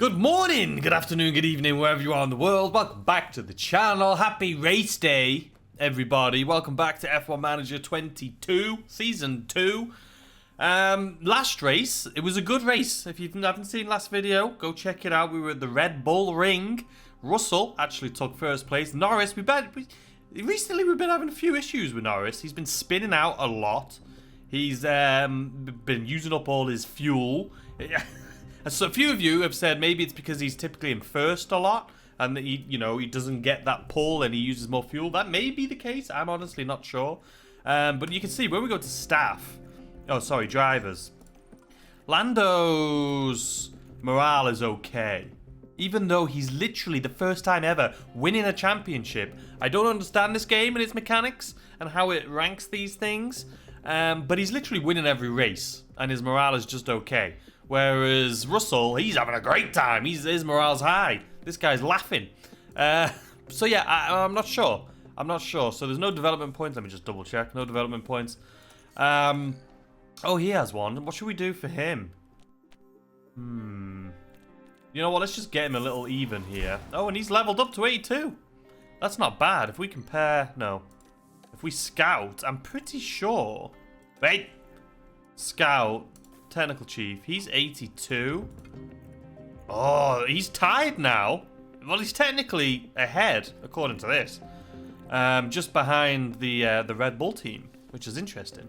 Good morning, good afternoon, good evening, wherever you are in the world. Welcome back to the channel. Happy race day, everybody. Welcome back to F1 Manager 22, Season 2. Last race, it was a good race. If you haven't seen last video, go check it out. We were at the Red Bull Ring. Russell actually took first place. Norris, recently we've been having a few issues with Norris. He's been spinning out a lot. He's been using up all his fuel. So a few of you have said maybe it's because he's typically in first a lot and that he doesn't get that pull and he uses more fuel. That may be the case. I'm honestly not sure. But you can see when we go to drivers. Lando's morale is okay. Even though he's literally the first time ever winning a championship. I don't understand this game and its mechanics and how it ranks these things. But he's literally winning every race and his morale is just okay. Whereas Russell, he's having a great time. His morale's high. This guy's laughing. So yeah, I'm not sure. So there's no development points. Let me just double check. No development points. Oh, he has one. What should we do for him? You know what? Let's just get him a little even here. Oh, and he's leveled up to 82. That's not bad. If we compare... No. If we scout, I'm pretty sure... Wait. Scout... Technical Chief, he's 82. Oh, he's tied now. Well, he's technically ahead, according to this. Just behind the Red Bull team, which is interesting.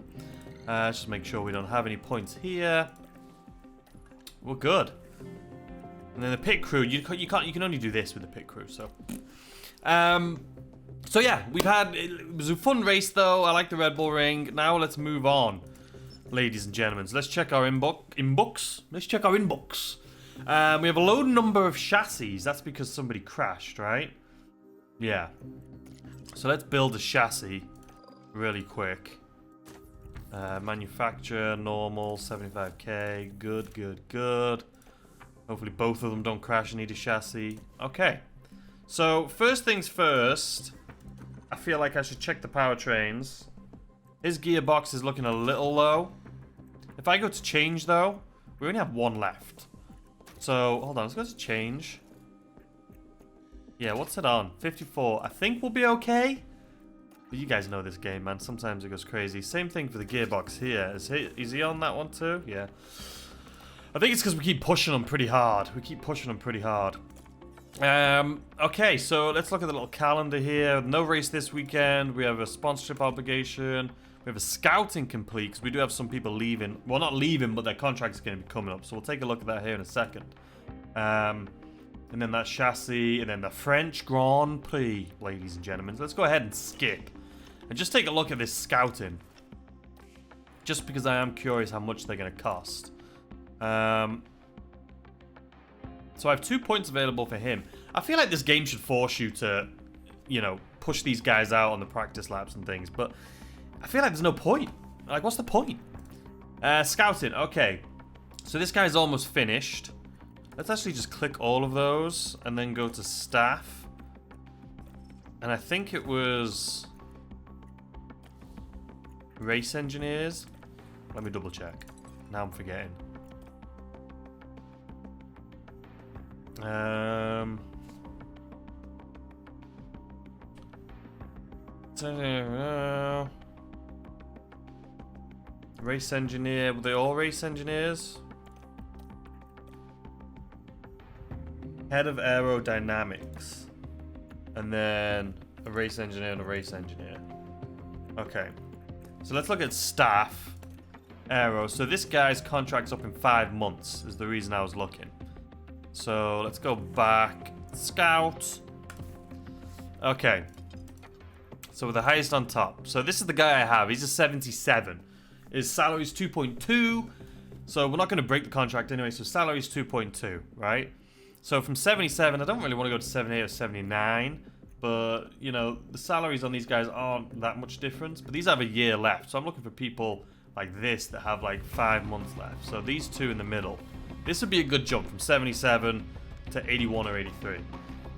Let's just make sure we don't have any points here. We're good. And then the pit crew, you can only do this with the pit crew, so. So yeah, it was a fun race though. I like the Red Bull Ring. Now let's move on. Ladies and gentlemen, so let's check our inbox. Let's check our inbox. We have a low number of chassis. That's because somebody crashed, right? Yeah. So let's build a chassis really quick. Manufacturer, normal, 75k. Good. Hopefully both of them don't crash and need a chassis. Okay. So first things first, I feel like I should check the powertrains. His gearbox is looking a little low. If I go to change, though, we only have one left. So, hold on, let's go to change. Yeah, what's it on? 54. I think we'll be okay. But you guys know this game, man. Sometimes it goes crazy. Same thing for the gearbox here. Is he on that one, too? Yeah. I think it's because we keep pushing them pretty hard. Okay, so let's look at the little calendar here. No race this weekend. We have a sponsorship obligation. We have a scouting complete because we do have some people leaving. Well, not leaving, but their contract's going to be coming up. So we'll take a look at that here in a second. And then that chassis, and then the French Grand Prix, ladies and gentlemen. So let's go ahead and skip. And just take a look at this scouting. Just because I am curious how much they're going to cost. So I have 2 points available for him. I feel like this game should force you to, push these guys out on the practice laps and things. But I feel like there's no point. Like, what's the point? Scouting. Okay. So this guy's almost finished. Let's actually just click all of those and then go to staff. And I think it was race engineers. Let me double check. Now I'm forgetting. Race engineer. Were they all race engineers? Head of aerodynamics. And then a race engineer and a race engineer. Okay. So let's look at staff. Aero. So this guy's contract's up in 5 months is the reason I was looking. So let's go back. Scout. Okay. So we're the highest on top. So this is the guy I have. He's a 77. His salary's 2.2. So we're not going to break the contract anyway. So salary's 2.2, right? So from 77, I don't really want to go to 78 or 79. But, the salaries on these guys aren't that much difference. But these have a year left. So I'm looking for people like this that have like 5 months left. So these two in the middle. This would be a good jump from 77 to 81 or 83.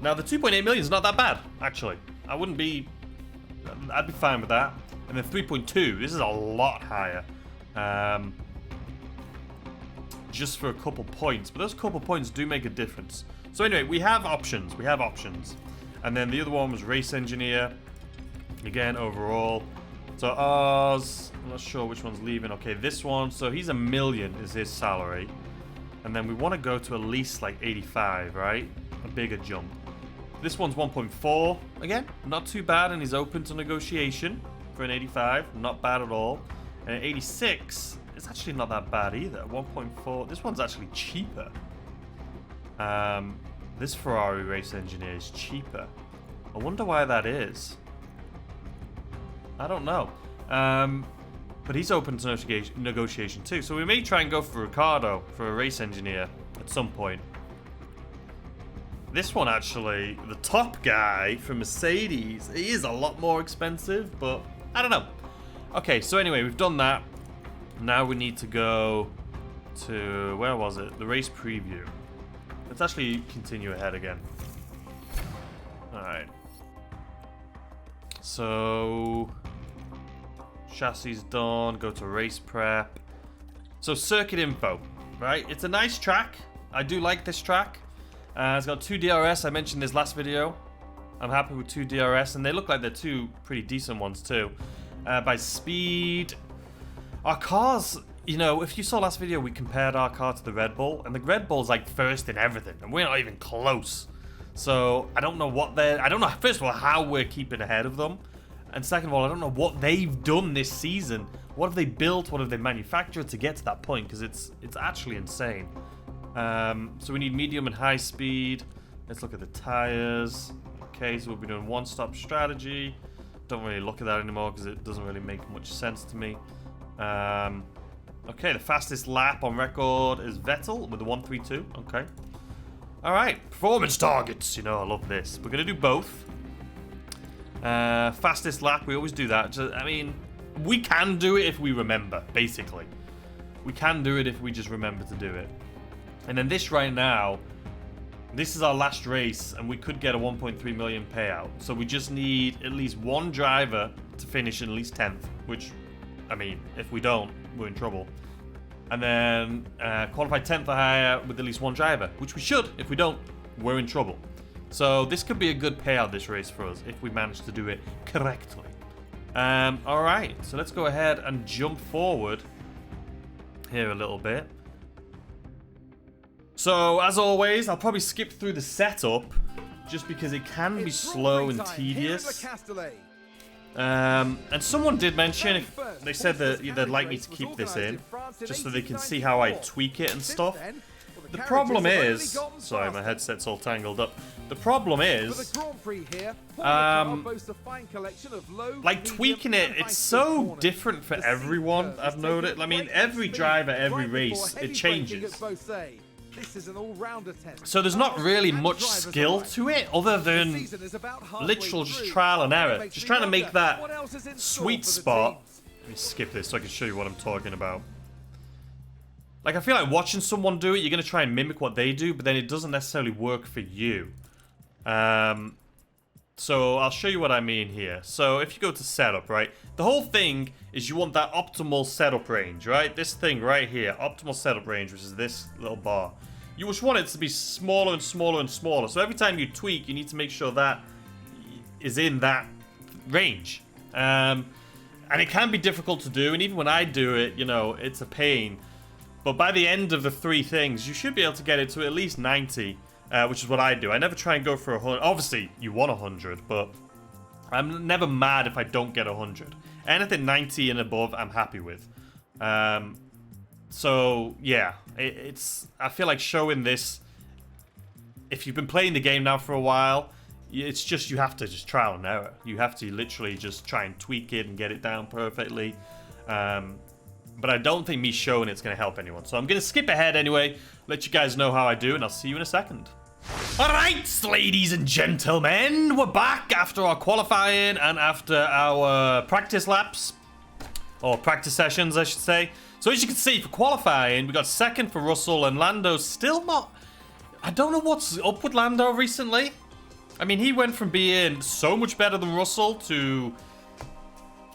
Now, the 2.8 million is not that bad, actually. I'd be fine with that. And then 3.2, this is a lot higher. just for a couple points, but those couple points do make a difference. So anyway, we have options. We have options. And then the other one was race engineer. Again, overall. So ours, I'm not sure which one's leaving. Okay, this one. So he's $1 million is his salary. And then we want to go to at least like 85, right? A bigger jump. This one's 1.4. Again, not too bad, and he's open to negotiation for an 85. Not bad at all. And at 86, it's actually not that bad either. 1.4. This one's actually cheaper. This Ferrari race engineer is cheaper. I wonder why that is. I don't know. But he's open to negotiation too. So we may try and go for Ricardo for a race engineer at some point. This one actually, the top guy from Mercedes, he is a lot more expensive, but I don't know. Okay, so anyway, we've done that. Now we need to go to, where was it? The race preview. Let's actually continue ahead again. Alright. So, chassis done, go to race prep. So circuit info, right? It's a nice track. I do like this track. It's got 2 DRS. I mentioned this last video. I'm happy with 2 DRS, and they look like they're 2 pretty decent ones too. By speed, our cars, you know, if you saw last video, we compared our car to the Red Bull, and the Red Bull's like first in everything, and we're not even close. So I don't know what I don't know, first of all, how we're keeping ahead of them. And second of all, I don't know what they've done this season. What have they built? What have they manufactured to get to that point? Because it's actually insane. So we need medium and high speed. Let's look at the tires. Okay, so we'll be doing one-stop strategy. Don't really look at that anymore because it doesn't really make much sense to me. Okay, the fastest lap on record is Vettel with the 132. Okay. All right, performance targets. You know, I love this. We're gonna do both. Fastest lap, we always do that. I mean, we can do it if we remember, basically. We can do it if we just remember to do it. And then this right now, this is our last race, and we could get a 1.3 million payout. So we just need at least one driver to finish in at least 10th, which, I mean, if we don't, we're in trouble. And then qualify 10th or higher with at least one driver, which we should. If we don't, we're in trouble. So this could be a good payout, this race, for us, if we manage to do it correctly. All right, so let's go ahead and jump forward here a little bit. So, as always, I'll probably skip through the setup, just because it can be slow and tedious. And someone did mention, if they said that they'd like me to keep this in, just so they can see how I tweak it and stuff. The problem is, sorry, my headset's all tangled up. The problem is, like tweaking it, it's so different for everyone, I've noticed. I mean, every driver, every race, it changes. So there's not really much skill to it, other than literal just trial and error. Just trying to make that sweet spot. Let me skip this so I can show you what I'm talking about. Like, I feel like watching someone do it, you're going to try and mimic what they do, but then it doesn't necessarily work for you. So I'll show you what I mean here. So if you go to setup, right, the whole thing is you want that optimal setup range, right? This thing right here, optimal setup range, which is this little bar. You just want it to be smaller and smaller and smaller. So every time you tweak, you need to make sure that is in that range. And it can be difficult to do, and even when I do it, you know, it's a pain. But by the end of the 3 things, you should be able to get it to at least 90, which is what I do. I never try and go for 100. Obviously, you want 100, but I'm never mad if I don't get 100. Anything 90 and above, I'm happy with. So, yeah, I feel like showing this, if you've been playing the game now for a while, it's just, you have to just trial and error. You have to literally just try and tweak it and get it down perfectly. But I don't think me showing it's going to help anyone. So I'm going to skip ahead anyway, let you guys know how I do, and I'll see you in a second. Alright, ladies and gentlemen, we're back after our qualifying and after our practice laps. Or practice sessions, I should say. So as you can see, for qualifying, we got second for Russell, and Lando's still not... I don't know what's up with Lando recently. I mean, he went from being so much better than Russell to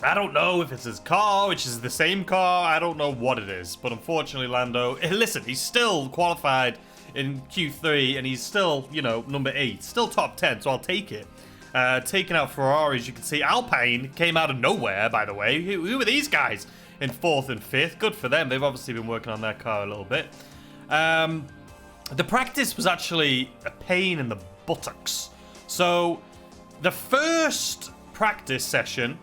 I don't know if it's his car, which is the same car. I don't know what it is. But unfortunately, Lando, listen, he's still qualified in Q3, and he's still, you know, number 8. Still top 10, so I'll take it. Taking out Ferrari, as you can see. Alpine came out of nowhere, by the way. Who are these guys in 4th and 5th? Good for them. They've obviously been working on their car a little bit. The practice was actually a pain in the buttocks. So, the first practice session,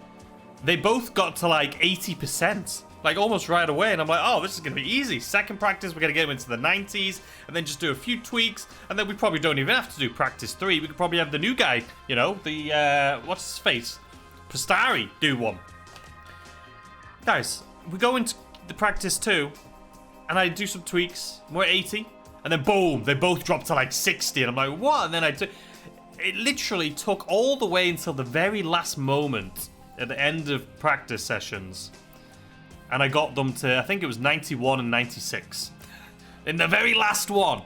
they both got to like 80%, like almost right away. And I'm like, oh, this is going to be easy. Second practice, we're going to get them into the 90s and then just do a few tweaks. And then we probably don't even have to do practice 3. We could probably have the new guy, you know, the, what's his face? Pastari do one. Guys, we go into the practice 2 and I do some tweaks. We're 80. And then boom, they both drop to like 60. And I'm like, what? And then it literally took all the way until the very last moment at the end of practice sessions, and I got them to, I think it was 91 and 96 in the very last one.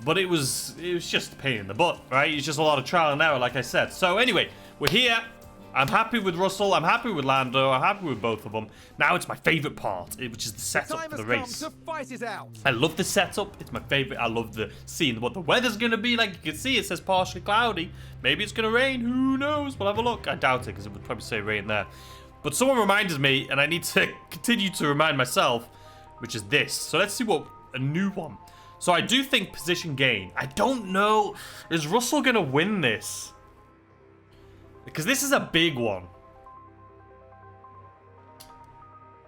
But it was just a pain in the butt, right? It's just a lot of trial and error, like I said. So anyway, we're here. I'm happy with Russell. I'm happy with Lando. I'm happy with both of them. Now it's my favorite part, which is the setup for the race. I love the setup. It's my favorite. I love the seeing what the weather's going to be. Like you can see, it says partially cloudy. Maybe it's going to rain. Who knows? We'll have a look. I doubt it because it would probably say rain there. But someone reminded me, and I need to continue to remind myself, which is this. So let's see what a new one. So I do think position gain. I don't know. Is Russell going to win this? Because this is a big one.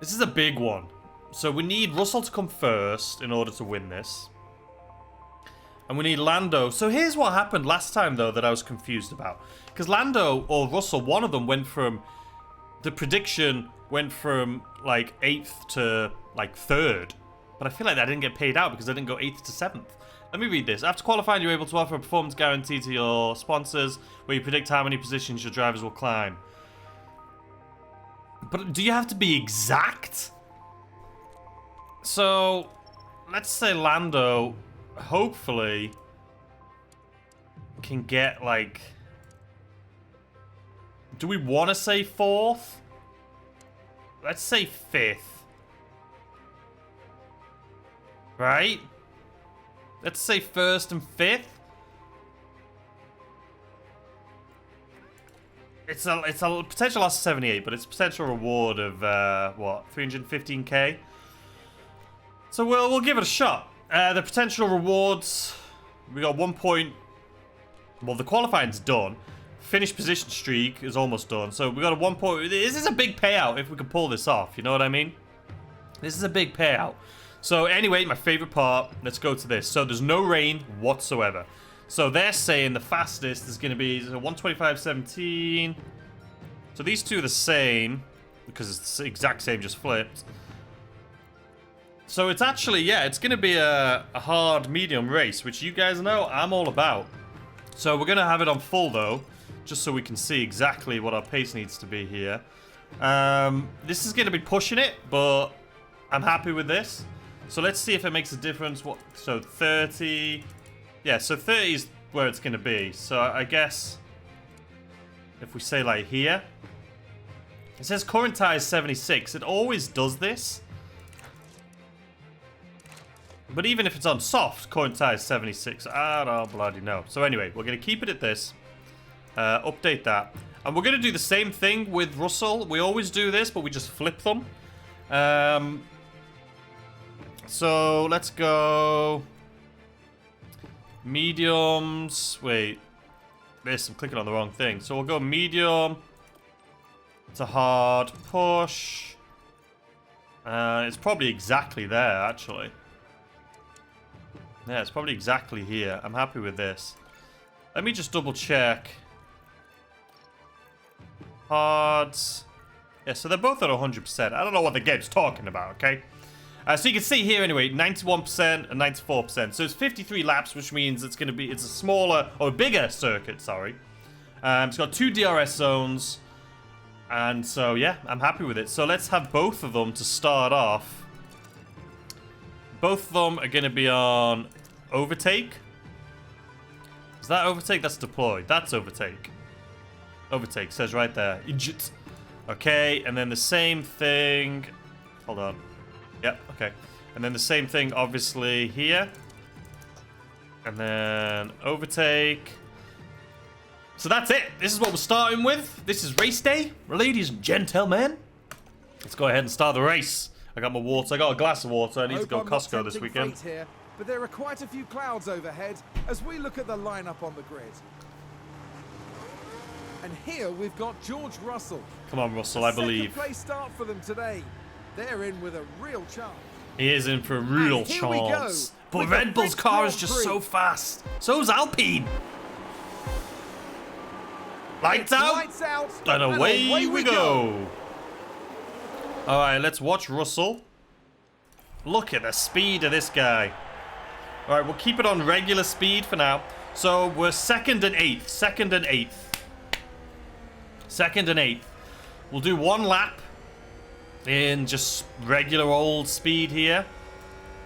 This is a big one. So we need Russell to come first in order to win this. And we need Lando. So here's what happened last time, though, that I was confused about. Because Lando or Russell, one of them went from... The prediction went from, like, 8th to, like, 3rd. But I feel like that didn't get paid out because I didn't go 8th to 7th. Let me read this. After qualifying, you're able to offer a performance guarantee to your sponsors where you predict how many positions your drivers will climb. But do you have to be exact? So, let's say Lando, hopefully, can get, like... Do we want to say 4th? Let's say 5th. Right? Let's say 1st and 5th. It's a potential loss of 78, but it's a potential reward of what, 315k. So we'll give it a shot. The potential rewards, we got 1 point. Well, the qualifying's done. Finish position streak is almost done. So we got a 1 point. This is a big payout if we can pull this off. You know what I mean? This is a big payout. So anyway, my favorite part, let's go to this. So there's no rain whatsoever. So they're saying the fastest is going to be 125.17. So these two are the same because it's the exact same, just flipped. So it's actually, yeah, it's going to be a hard medium race, which you guys know I'm all about. So we're going to have it on full though, just so we can see exactly what our pace needs to be here. This is going to be pushing it, but I'm happy with this. So let's see if it makes a difference. So 30. Yeah, so 30 is where it's going to be. So I guess if we say like here. It says current tire is 76. It always does this. But even if it's on soft, current tire is 76. I don't bloody know. So anyway, we're going to keep it at this. Update that. And we're going to do the same thing with Russell. We always do this, but we just flip them. So let's go mediums. Wait, I'm clicking on the wrong thing. So we'll go medium to hard push. It's probably exactly there, actually. Yeah, it's probably exactly here. I'm happy with this. Let me just double check. Hards. Yeah, so they're both at 100%. I don't know what the game's talking about, okay? So you can see here anyway, 91% and 94%. So it's 53 laps, which means it's going to be, it's a smaller, or a bigger circuit, sorry. It's got 2 DRS zones. And so, yeah, I'm happy with it. So let's have both of them to start off. Both of them are going to be on overtake. Is that overtake? That's deployed. That's overtake. Overtake says right there. Idiot. Okay, and then the same thing. Hold on. Yep, okay. And then the same thing, obviously, here. And then overtake. So that's it. This is what we're starting with. This is race day, ladies and gentlemen. Let's go ahead and start the race. I got my water. I got a glass of water. I need to go to Costco this weekend. Here, but there are quite a few clouds overhead as we look at the lineup on the grid. And here we've got George Russell. Come on, Russell, I believe. Second place start for them today. They're in with a real chance. He is in for a real chance. But Red Bull's car is just so fast. So's Alpine. Lights out, and away we go. All right, let's watch Russell. Look at the speed of this guy. All right, we'll keep it on regular speed for now. So we're second and eighth. Second and eighth. We'll do one lap in just regular old speed here.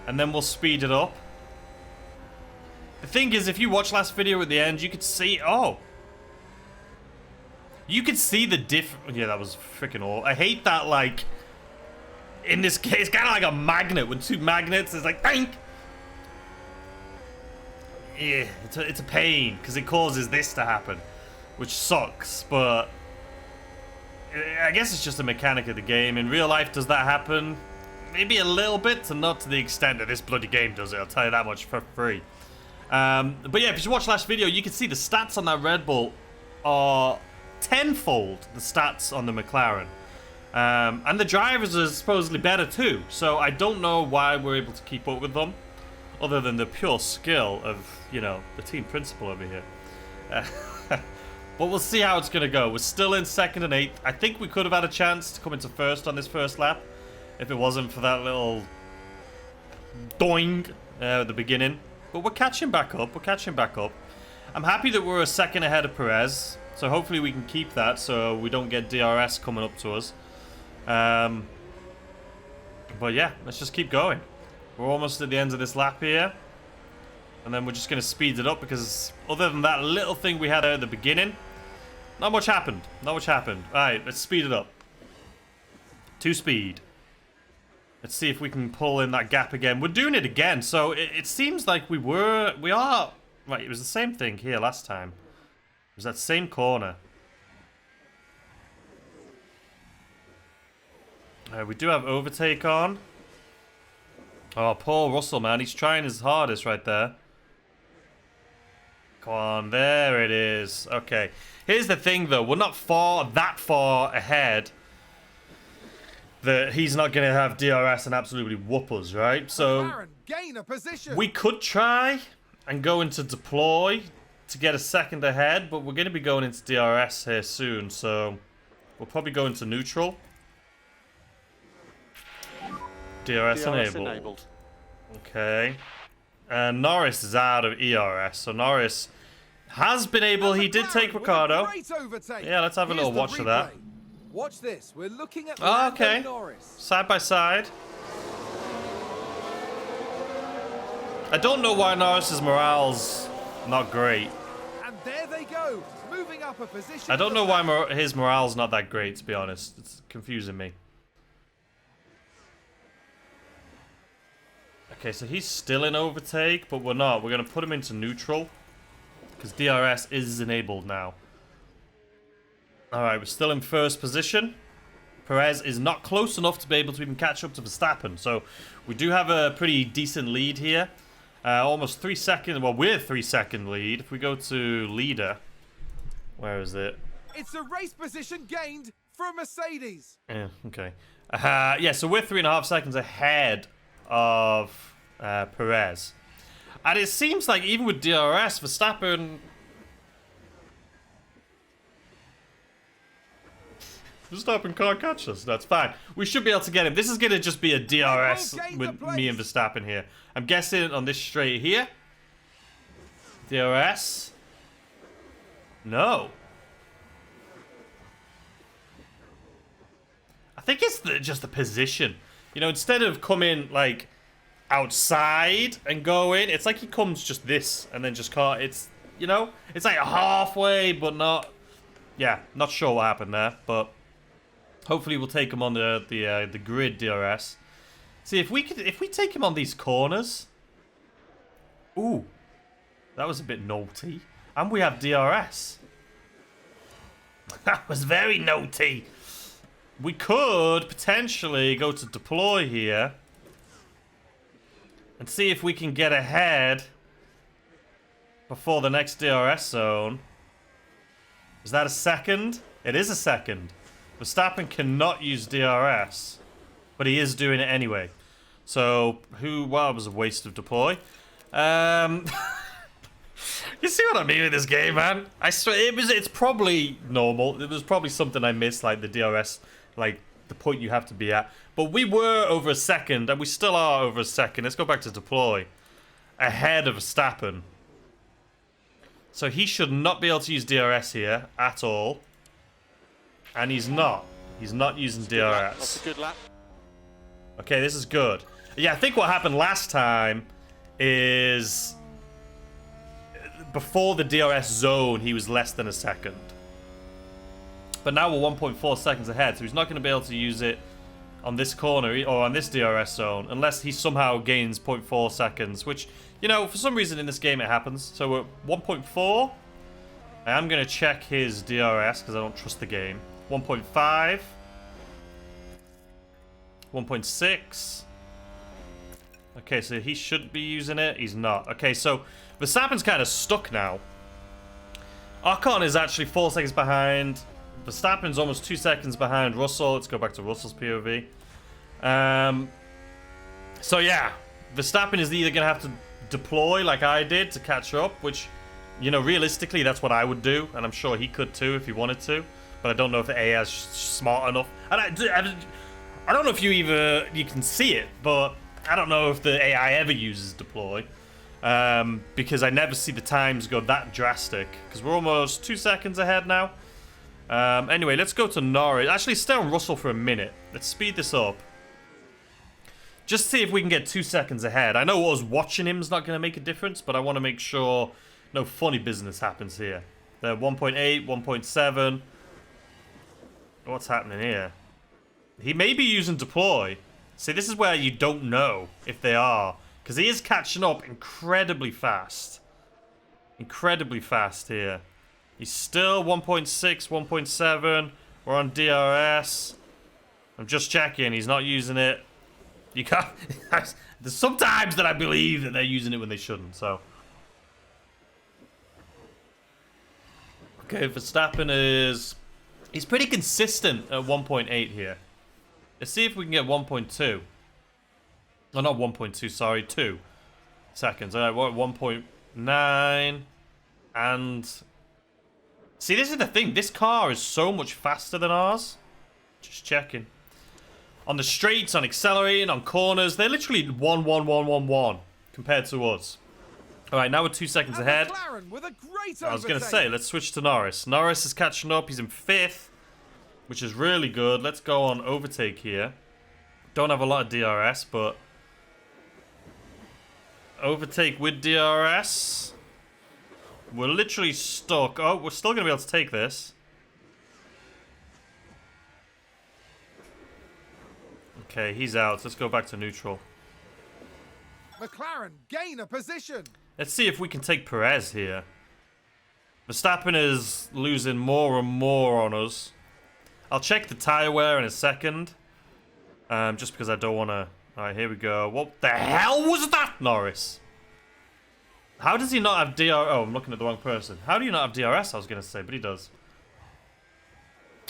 And then we'll speed it up. The thing is, if you watch last video at the end, you could see... Oh. You could see the difference. Yeah, that was freaking awful. I hate that, like... In this case, it's kind of like a magnet. When two magnets, it's like... Bang! Yeah, it's a pain. Because it causes this to happen. Which sucks, but... I guess it's just a mechanic of the game. In real life, does that happen? Maybe a little bit, and not to the extent that this bloody game does it. I'll tell you that much for free. But yeah, if you watched last video, you can see the stats on that Red Bull are tenfold the stats on the McLaren. And the drivers are supposedly better too. So I don't know why we're able to keep up with them, other than the pure skill of, you know, the team principal over here. But we'll see how it's going to go. We're still in second and eighth. I think we could have had a chance to come into first on this first lap if it wasn't for that little doing at the beginning. But we're catching back up. I'm happy that we're a second ahead of Perez. So hopefully we can keep that so we don't get DRS coming up to us. But yeah, let's just keep going. We're almost at the end of this lap here. And then we're just going to speed it up because other than that little thing we had at the beginning, not much happened. Alright, let's speed it up. 2 speed. Let's see if we can pull in that gap again. We're doing it again, so it seems like we are... Right, it was the same thing here last time. It was that same corner. We do have overtake on. Oh, poor Russell, man. He's trying his hardest right there. Come on, there it is. Okay. Here's the thing, though. We're not that far ahead that he's not going to have DRS and absolutely whoop us, right? So gain a position. We could try and go into deploy to get a second ahead, but we're going to be going into DRS here soon, so we'll probably go into neutral. DRS enabled. Okay. And Norris is out of ERS, so Norris has been able... He did take Ricardo. Yeah, let's have a little watch of that. Watch this. We're looking at okay. Norris. Side by side. I don't know why Norris's morale's not great. And there they go, moving up a position. I don't know why his morale's not that great, to be honest. It's confusing me. Okay, so he's still in overtake, but we're not. We're going to put him into neutral because DRS is enabled now. Alright, we're still in first position. Perez is not close enough to be able to even catch up to Verstappen. So we do have a pretty decent lead here. Almost 3 seconds. Well, we're 3 second lead. If we go to leader, where is it? It's a race position gained for Mercedes. Yeah, okay. Yeah, so we're 3.5 seconds ahead of Perez. And it seems like even with DRS, Verstappen... Verstappen can't catch us. That's fine. We should be able to get him. This is going to just be a DRS with me and Verstappen here. I'm guessing on this straight here. DRS. No. I think it's just the position. You know, instead of coming, like, outside and going, it's like he comes just this and then just can't. It's, you know, it's like halfway, but not. Yeah, not sure what happened there, but Hopefully we'll take him on the grid DRS. See if we take him on these corners. Ooh, that was a bit naughty. And we have DRS. That was very naughty. We could potentially go to deploy here and see if we can get ahead before the next DRS zone. Is that a second? It is a second. Verstappen cannot use DRS, but he is doing it anyway. So, well, it was a waste of deploy. You see what I mean with this game, man? I swear, it's probably normal. It was probably something I missed, like the DRS, like the point you have to be at. But we were over a second, and we still are over a second. Let's go back to deploy. Ahead of Verstappen. So he should not be able to use DRS here at all. And he's not. He's not using DRS. That's a good lap. Okay, this is good. Yeah, I think what happened last time is before the DRS zone, he was less than a second. But now we're 1.4 seconds ahead, so he's not going to be able to use it on this corner or on this DRS zone unless he somehow gains 0.4 seconds, which, you know, for some reason in this game it happens. So we're 1.4. I am going to check his DRS because I don't trust the game. 1.5. 1.6. Okay, so he should be using it. He's not. Okay, so Verstappen's kind of stuck now. Ocon is actually 4 seconds behind. Verstappen's almost 2 seconds behind Russell. Let's go back to Russell's POV. So yeah, Verstappen is either going to have to deploy like I did to catch up, which, you know, realistically, that's what I would do. And I'm sure he could too if he wanted to. But I don't know if the AI is smart enough. I don't know if you can see it, but I don't know if the AI ever uses deploy. Because I never see the times go that drastic. Because we're almost 2 seconds ahead now. Anyway, let's go to Norris. Actually, stay on Russell for a minute. Let's speed this up. Just see if we can get 2 seconds ahead. I know us watching him is not going to make a difference, but I want to make sure no funny business happens here. They're 1.8, 1.7. What's happening here? He may be using deploy. See, this is where you don't know if they are. Because he is catching up incredibly fast. Incredibly fast here. He's still 1.6, 1.7. We're on DRS. I'm just checking. He's not using it. You can't... There's sometimes that I believe that they're using it when they shouldn't, so... Okay, Verstappen is... He's pretty consistent at 1.8 here. Let's see if we can get 1.2. Oh, not 1.2, sorry, 2 seconds. Alright, we're at 1.9. And... See, this is the thing. This car is so much faster than ours. Just checking. On the straights, on accelerating, on corners, they're literally 1, 1, 1, 1, 1 compared to us. Alright, now we're 2 seconds ahead. With a great I was going to say, let's switch to Norris. Norris is catching up. He's in 5th, which is really good. Let's go on overtake here. Don't have a lot of DRS, but... Overtake with DRS. We're literally stuck. Oh, we're still going to be able to take this. Okay, he's out. Let's go back to neutral. McLaren gain a position. Let's see if we can take Perez here. Verstappen is losing more and more on us. I'll check the tyre wear in a second. Just because I don't want to... Alright, here we go. What the hell was that, Norris? How does he not have DRS? Oh, I'm looking at the wrong person. How do you not have DRS, I was going to say, but he does.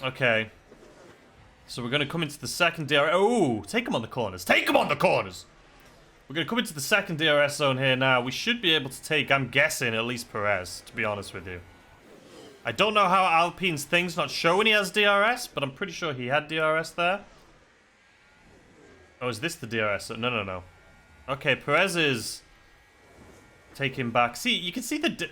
Okay. So we're going to come into the second DRS. Oh, take him on the corners. Take him on the corners! We're going to come into the second DRS zone here now. We should be able to take, I'm guessing, at least Perez, to be honest with you. I don't know how Alpine's thing's not showing he has DRS, but I'm pretty sure he had DRS there. Oh, is this the DRS? No, no, no. Okay, Perez is taking back. See, you can see the... Do you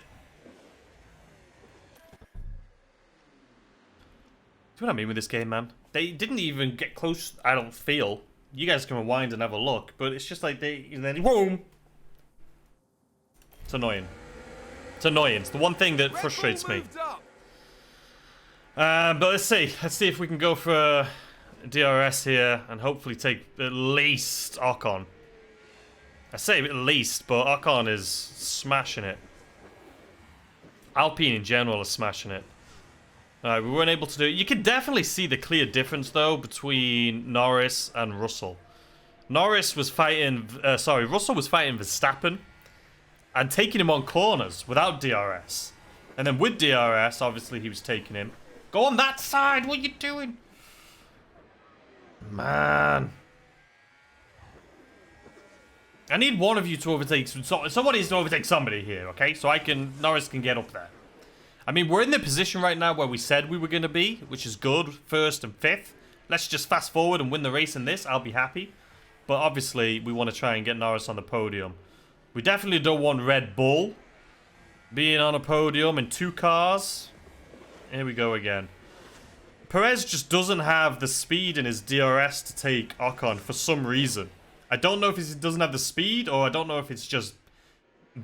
know what I mean with this game, man? They didn't even get close, I don't feel. You guys can rewind and have a look, but it's just like they... And then, boom! It's annoying. It's annoying. It's the one thing that frustrates me. But let's see. Let's see if we can go for DRS here and hopefully take at least Ocon. I say at least, but Ocon is smashing it. Alpine in general is smashing it. Alright, we weren't able to do it. You can definitely see the clear difference, though, between Norris and Russell. Russell was fighting Verstappen and taking him on corners without DRS. And then with DRS, obviously, he was taking him. Go on that side, what are you doing? Man. I need one of you to overtake. Someone needs to overtake somebody here, okay? So Norris can get up there. I mean, we're in the position right now where we said we were going to be, which is good, first and fifth. Let's just fast forward and win the race in this. I'll be happy. But obviously, we want to try and get Norris on the podium. We definitely don't want Red Bull being on a podium in 2 cars. Here we go again. Perez just doesn't have the speed in his DRS to take Ocon for some reason. I don't know if he doesn't have the speed, or I don't know if it's just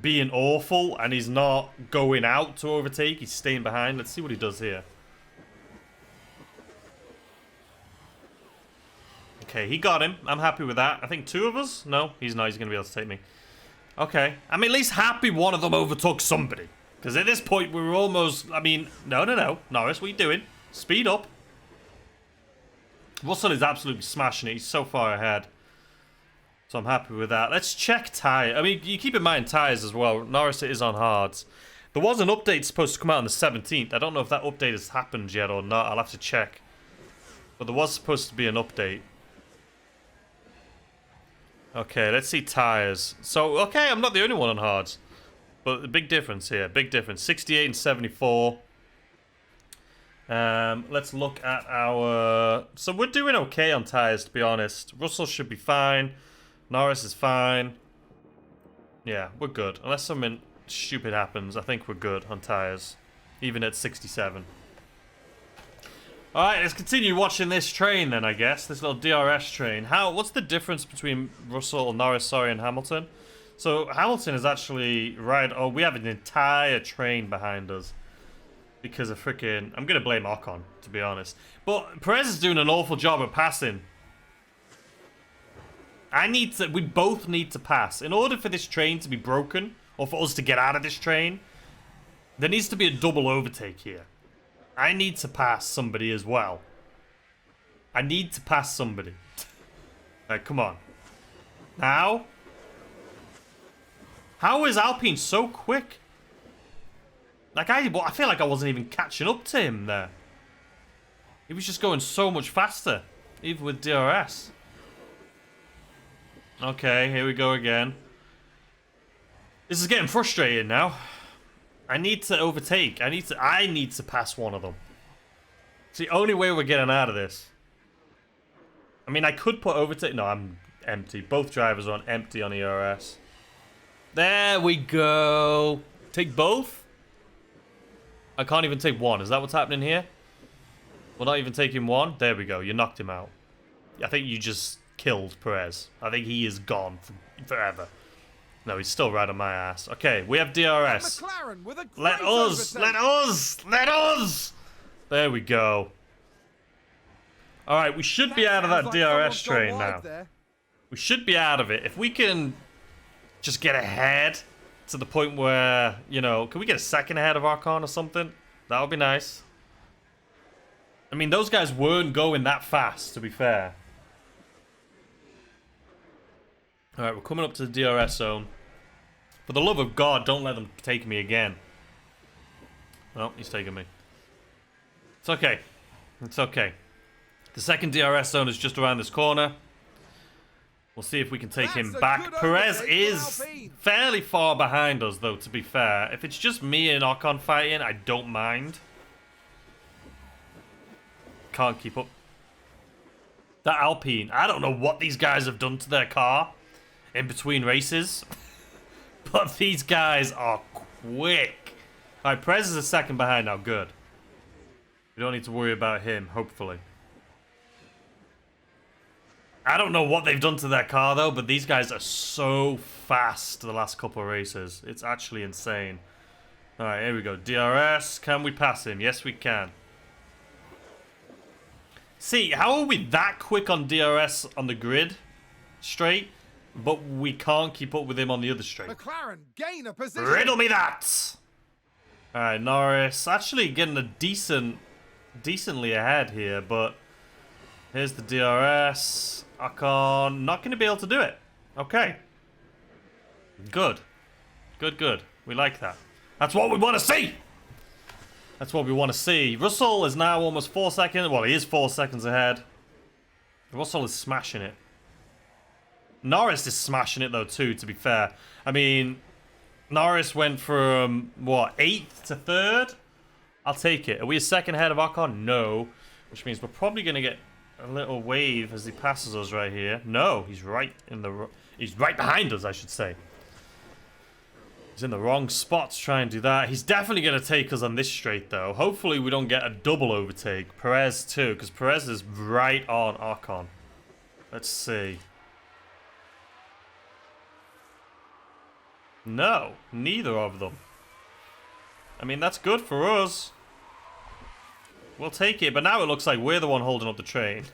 being awful and he's not going out to overtake. He's staying behind. Let's see what he does here. Okay, he got him. I'm happy with that. I think 2 of us? No, he's not. He's going to be able to take me. Okay. I'm at least happy one of them overtook somebody. Because at this point, we were almost... I mean, no. Norris, what are you doing? Speed up. Russell is absolutely smashing it. He's so far ahead. So I'm happy with that. Let's check tyre. I mean, you keep in mind tyres as well. Norris is on hards. There was an update supposed to come out on the 17th. I don't know if that update has happened yet or not. I'll have to check. But there was supposed to be an update. Okay, let's see tyres. So, okay, I'm not the only one on hards. But the big difference here. Big difference. 68 and 74. Let's look at our... So we're doing okay on tyres, to be honest. Russell should be fine. Norris is fine. Yeah, we're good. Unless something stupid happens, I think we're good on tyres. Even at 67. Alright, let's continue watching this train then, I guess. This little DRS train. What's the difference between Norris, and Hamilton? So, Hamilton is actually right... Oh, we have an entire train behind us. Because of freaking... I'm going to blame Ocon, to be honest. But Perez is doing an awful job of passing. We both need to pass. In order for this train to be broken, or for us to get out of this train, there needs to be a double overtake here. I need to pass somebody as well. I need to pass somebody. Alright, come on. Now? How is Alpine so quick? Like, I feel like I wasn't even catching up to him there. He was just going so much faster, even with DRS. Okay, here we go again. This is getting frustrating now. I need to overtake. I need to pass one of them. It's the only way we're getting out of this. I mean, I could put overtake. No, I'm empty. Both drivers are on empty on ERS. There we go. Take both? I can't even take one. Is that what's happening here? We're not even taking one? There we go. You knocked him out. I think you just killed Perez. I think he is gone forever. No, he's still right on my ass. Okay, we have DRS. Mclaren with a Let us! There we go. Alright, we should be out of that DRS train now. We should be out of it. If we can just get ahead to the point where, you know, can we get a second ahead of Ocon or something? That would be nice. I mean, those guys weren't going that fast, to be fair. Alright, we're coming up to the DRS zone. For the love of God, don't let them take me again. Oh, he's taking me. It's okay. It's okay. The second DRS zone is just around this corner. We'll see if we can take him back. Perez is fairly far behind us, though, to be fair. If it's just me and Ocon fighting, I don't mind. Can't keep up. That Alpine, I don't know what these guys have done to their car in between races. But these guys are quick. Alright, Perez is a second behind now. Good. We don't need to worry about him, hopefully. I don't know what they've done to their car, though, but these guys are so fast the last couple of races. It's actually insane. Alright, here we go. DRS. Can we pass him? Yes, we can. See, how are we that quick on DRS on the grid straight, but we can't keep up with him on the other straight? McLaren gain a position. Riddle me that! Alright, Norris actually getting a decently ahead here, but here's the DRS. Ocon not going to be able to do it. Okay. Good. Good. We like that. That's what we want to see! That's what we want to see. Russell is now almost 4 seconds. Well, he is 4 seconds ahead. Russell is smashing it. Norris is smashing it, though, too, to be fair. I mean, Norris went from, what, 8th to 3rd? I'll take it. Are we a second ahead of Ocon? No. Which means we're probably going to get a little wave as he passes us right here. No, he's right in the... He's right behind us, I should say. He's in the wrong spot to try and do that. He's definitely going to take us on this straight, though. Hopefully we don't get a double overtake. Perez, too, because Perez is right on Ocon. Let's see. No, neither of them. I mean, that's good for us. We'll take it, but now it looks like we're the one holding up the train.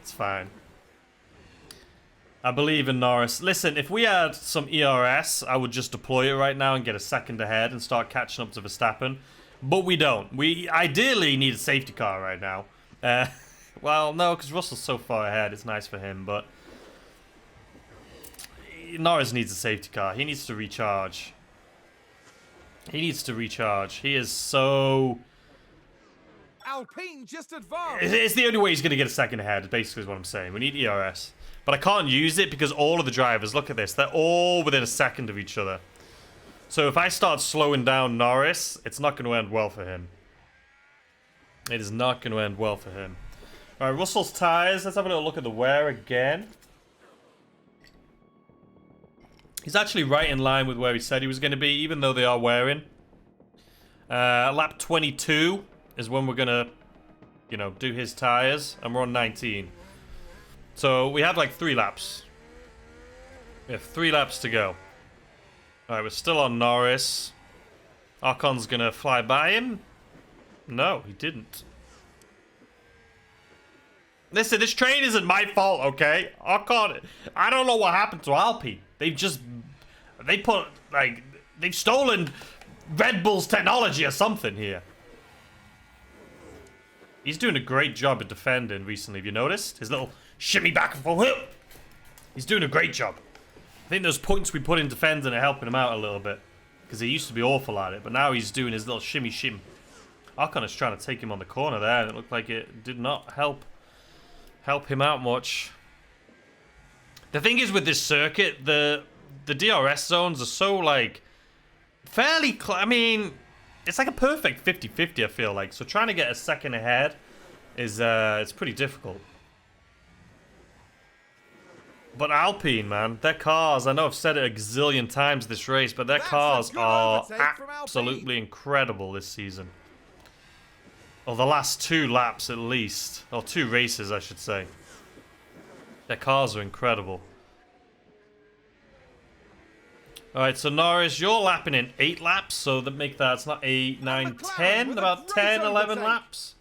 It's fine. I believe in Norris. Listen, if we had some ERS, I would just deploy it right now and get a second ahead and start catching up to Verstappen. But we don't. We ideally need a safety car right now. Well, no, because Russell's so far ahead. It's nice for him, but... Norris needs a safety car. He needs to recharge. He is so... Alpine just advanced. It's the only way he's going to get a second ahead, basically is what I'm saying. We need ERS. But I can't use it because all of the drivers, look at this, they're all within a second of each other. So if I start slowing down Norris, it's not going to end well for him. It is not going to end well for him. Alright, Russell's tyres. Let's have a little look at the wear again. He's actually right in line with where he said he was going to be, even though they are wearing. Lap 22 is when we're going to, you know, do his tyres. And we're on 19. So we have like 3 laps. We have 3 laps to go. Alright, we're still on Norris. Ocon's going to fly by him. No, he didn't. Listen, this train isn't my fault, okay? Ocon, I don't know what happened to Alpine. They've stolen Red Bull's technology or something here. He's doing a great job at defending recently. Have you noticed? His little shimmy back and forth. He's doing a great job. I think those points we put in defending are helping him out a little bit. Because he used to be awful at it. But now he's doing his little shimmy shim. Ocon is trying to take him on the corner there. And it looked like it did not help him out much. The thing is with this circuit, the DRS zones are so, like, fairly... I mean, it's like a perfect 50-50, I feel like. So trying to get a second ahead is it's pretty difficult. But Alpine, man, their cars, I know I've said it a gazillion times this race, but their cars are absolutely incredible this season. Or the last 2 laps at least. Or 2 races, I should say. Their cars are incredible. Alright, so Norris, you're lapping in 8 laps, so that make that, it's not 8, 9, 10, about 10, 11 laps.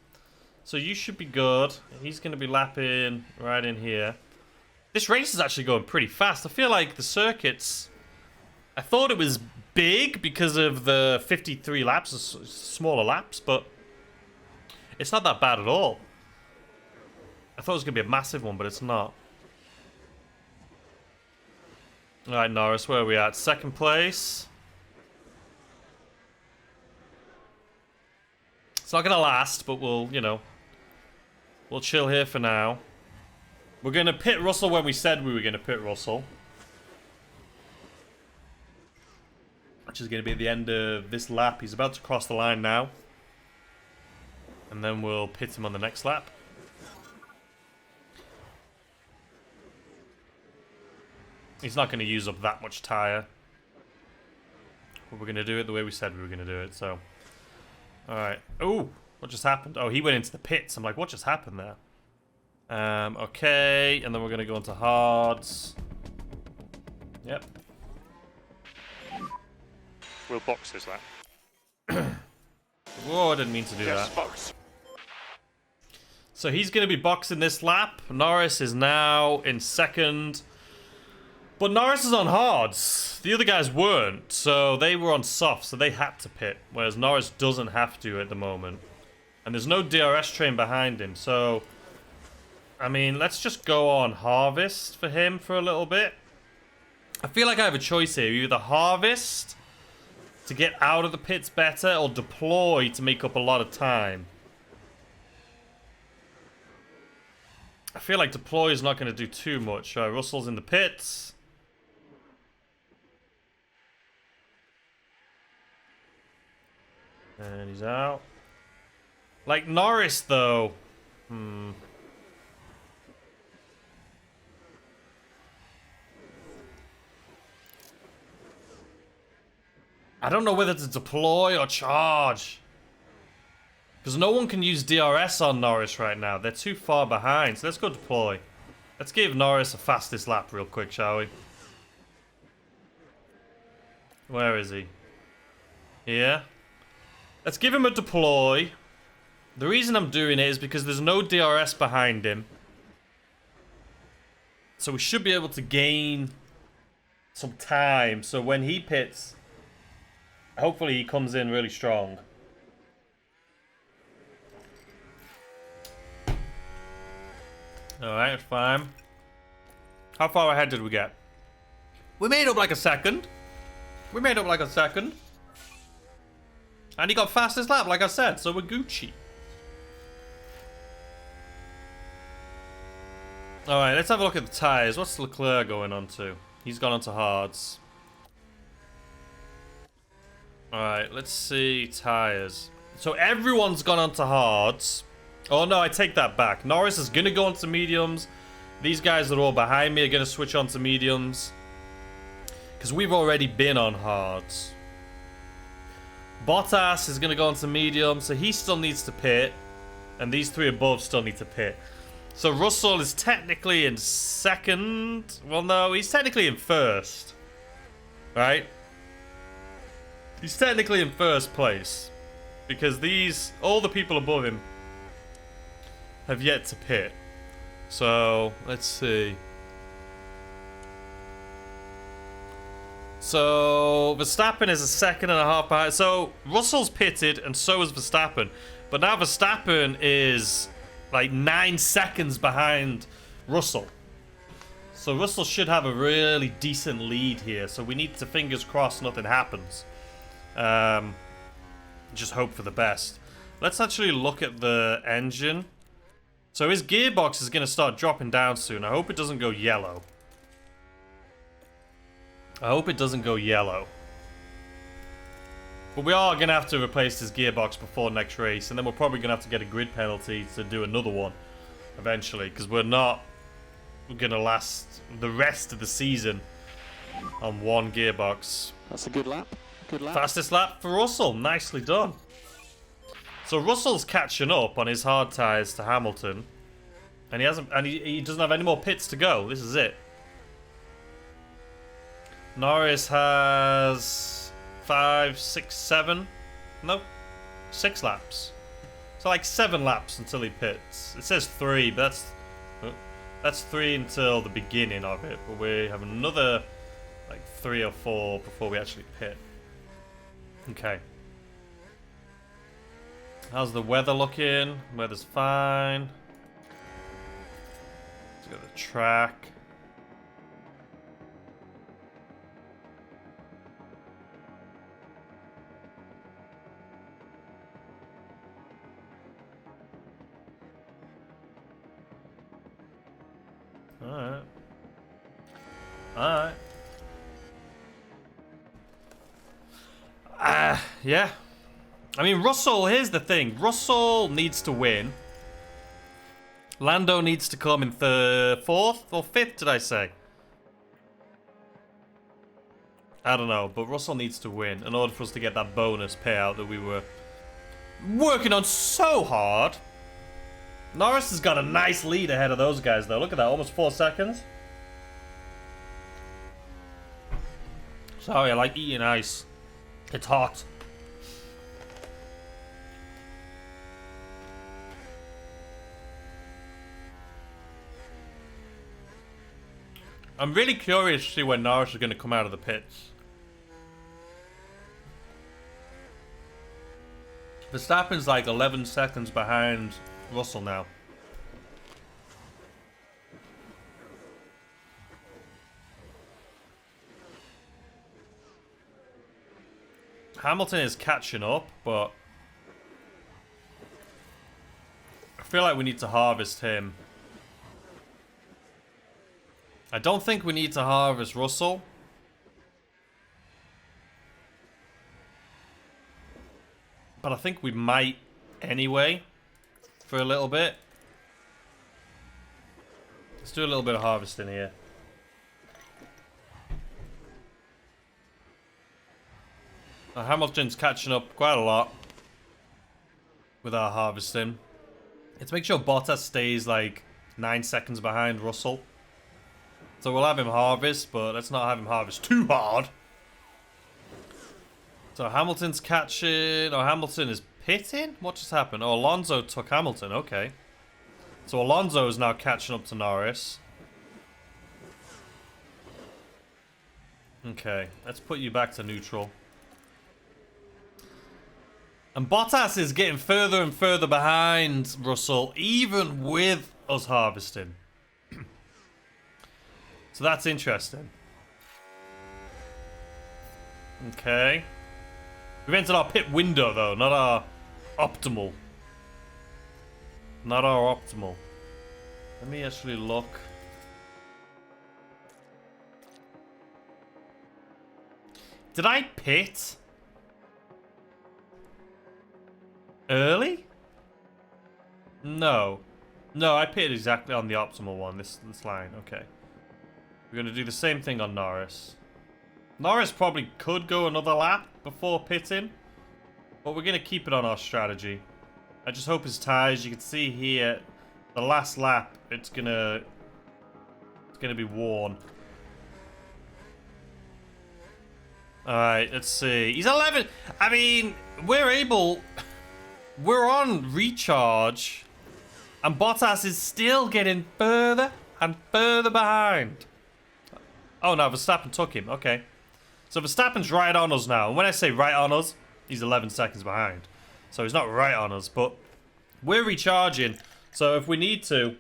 So you should be good. He's going to be lapping right in here. This race is actually going pretty fast. I feel like the circuits... I thought it was big because of the 53 laps, smaller laps, but it's not that bad at all. I thought it was going to be a massive one, but it's not. Alright, Norris, where are we at? 2nd place. It's not going to last, but we'll, you know, we'll chill here for now. We're going to pit Russell when we said we were going to pit Russell. Which is going to be at the end of this lap. He's about to cross the line now. And then we'll pit him on the next lap. He's not going to use up that much tyre. But we're going to do it the way we said we were going to do it, so. Alright. Oh, what just happened? Oh, he went into the pits. I'm like, what just happened there? Okay, and then we're going to go into hards. Yep. We'll box this lap. Whoa, I didn't mean to do that. Box. So he's going to be boxing this lap. Norris is now in second. But Norris is on hards. The other guys weren't. So they were on soft, so they had to pit. Whereas Norris doesn't have to at the moment. And there's no DRS train behind him. So, I mean, let's just go on harvest for him for a little bit. I feel like I have a choice here. Either harvest to get out of the pits better, or deploy to make up a lot of time. I feel like deploy is not going to do too much. Russell's in the pits. And he's out. Like Norris, though. I don't know whether to deploy or charge. Because no one can use DRS on Norris right now. They're too far behind. So let's go deploy. Let's give Norris a fastest lap real quick, shall we? Where is he? Here. Let's give him a deploy. The reason I'm doing it is because there's no DRS behind him. So we should be able to gain some time. So when he pits, hopefully he comes in really strong. Alright, fine. How far ahead did we get? We made up like a second. And he got fastest lap, like I said, so we're Gucci. Alright, let's have a look at the tyres. What's Leclerc going on to? He's gone on to hards. Alright, let's see tyres. So everyone's gone on to hards. Oh no, I take that back. Norris is going to go on to mediums. These guys that are all behind me are going to switch on to mediums. Because we've already been on hards. Bottas is going to go on to medium, so he still needs to pit. And these three above still need to pit. So Russell is technically in second. Well, no, he's technically in first. Right? He's technically in first place. Because all the people above him have yet to pit. So, let's see. So, Verstappen is a second and a half behind. So, Russell's pitted and so is Verstappen. But now Verstappen is like 9 seconds behind Russell. So, Russell should have a really decent lead here. So, we need to, fingers crossed, nothing happens. Just hope for the best. Let's actually look at the engine. So his gearbox is going to start dropping down soon. I hope it doesn't go yellow. But we are going to have to replace his gearbox before next race. And then we're probably going to have to get a grid penalty to do another one eventually. Because we're going to last the rest of the season on one gearbox. That's a good lap. Fastest lap for Russell. Nicely done. So Russell's catching up on his hard tyres to Hamilton. And he doesn't have any more pits to go. This is it. Norris has 5, 6, 7. No, 6 laps. So like 7 laps until he pits. It says 3, but that's 3 until the beginning of it. But we have another like 3 or 4 before we actually pit. Okay. How's the weather looking? Weather's fine. Let's go to the track. Alright. Alright. Yeah. I mean, Russell, here's the thing. Russell needs to win. Lando needs to come in 4th or 5th, did I say? I don't know, but Russell needs to win in order for us to get that bonus payout that we were working on so hard. Norris has got a nice lead ahead of those guys, though. Look at that, almost 4 seconds. Sorry, I like eating ice. It's hot. I'm really curious to see when Norris is going to come out of the pits. Verstappen's like 11 seconds behind Russell now. Hamilton is catching up, but I feel like we need to harvest him. I don't think we need to harvest Russell. But I think we might anyway, for a little bit. Let's do a little bit of harvesting here. Now, Hamilton's catching up quite a lot with our harvesting. Let's make sure Bottas stays like 9 seconds behind Russell. So we'll have him harvest, but let's not have him harvest too hard. So Hamilton's catching... Oh, Hamilton is pitting? What just happened? Oh, Alonso took Hamilton. Okay. So Alonso is now catching up to Norris. Okay. Let's put you back to neutral. And Bottas is getting further and further behind Russell, even with us harvesting. So that's interesting. Okay. We've entered our pit window, though, not our optimal. Not our optimal. Let me actually look. Did I pit early? No. No, I pitted exactly on the optimal one, this line. Okay. We're going to do the same thing on Norris. Norris probably could go another lap before pitting, but we're going to keep it on our strategy. I just hope his tyres, you can see here, the last lap, it's going to be worn. Alright, let's see. He's 11. I mean, we're on recharge, and Bottas is still getting further and further behind. Oh, no, Verstappen took him. Okay. So Verstappen's right on us now. And when I say right on us, he's 11 seconds behind. So he's not right on us, but we're recharging. So if we need to,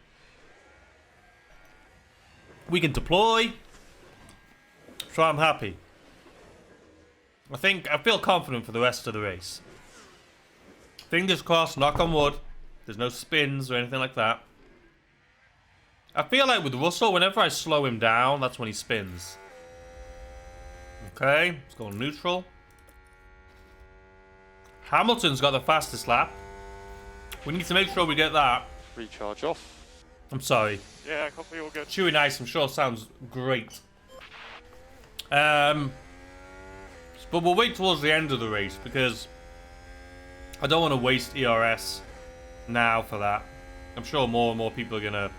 we can deploy. So I'm happy. I feel confident for the rest of the race. Fingers crossed, knock on wood. There's no spins or anything like that. I feel like with Russell, whenever I slow him down, that's when he spins. Okay, let's go neutral. Hamilton's got the fastest lap. We need to make sure we get that. Recharge off. I'm sorry. Yeah, copy, all good. Chewy nice, I'm sure sounds great. But we'll wait towards the end of the race because I don't want to waste ERS now for that. I'm sure more and more people are going to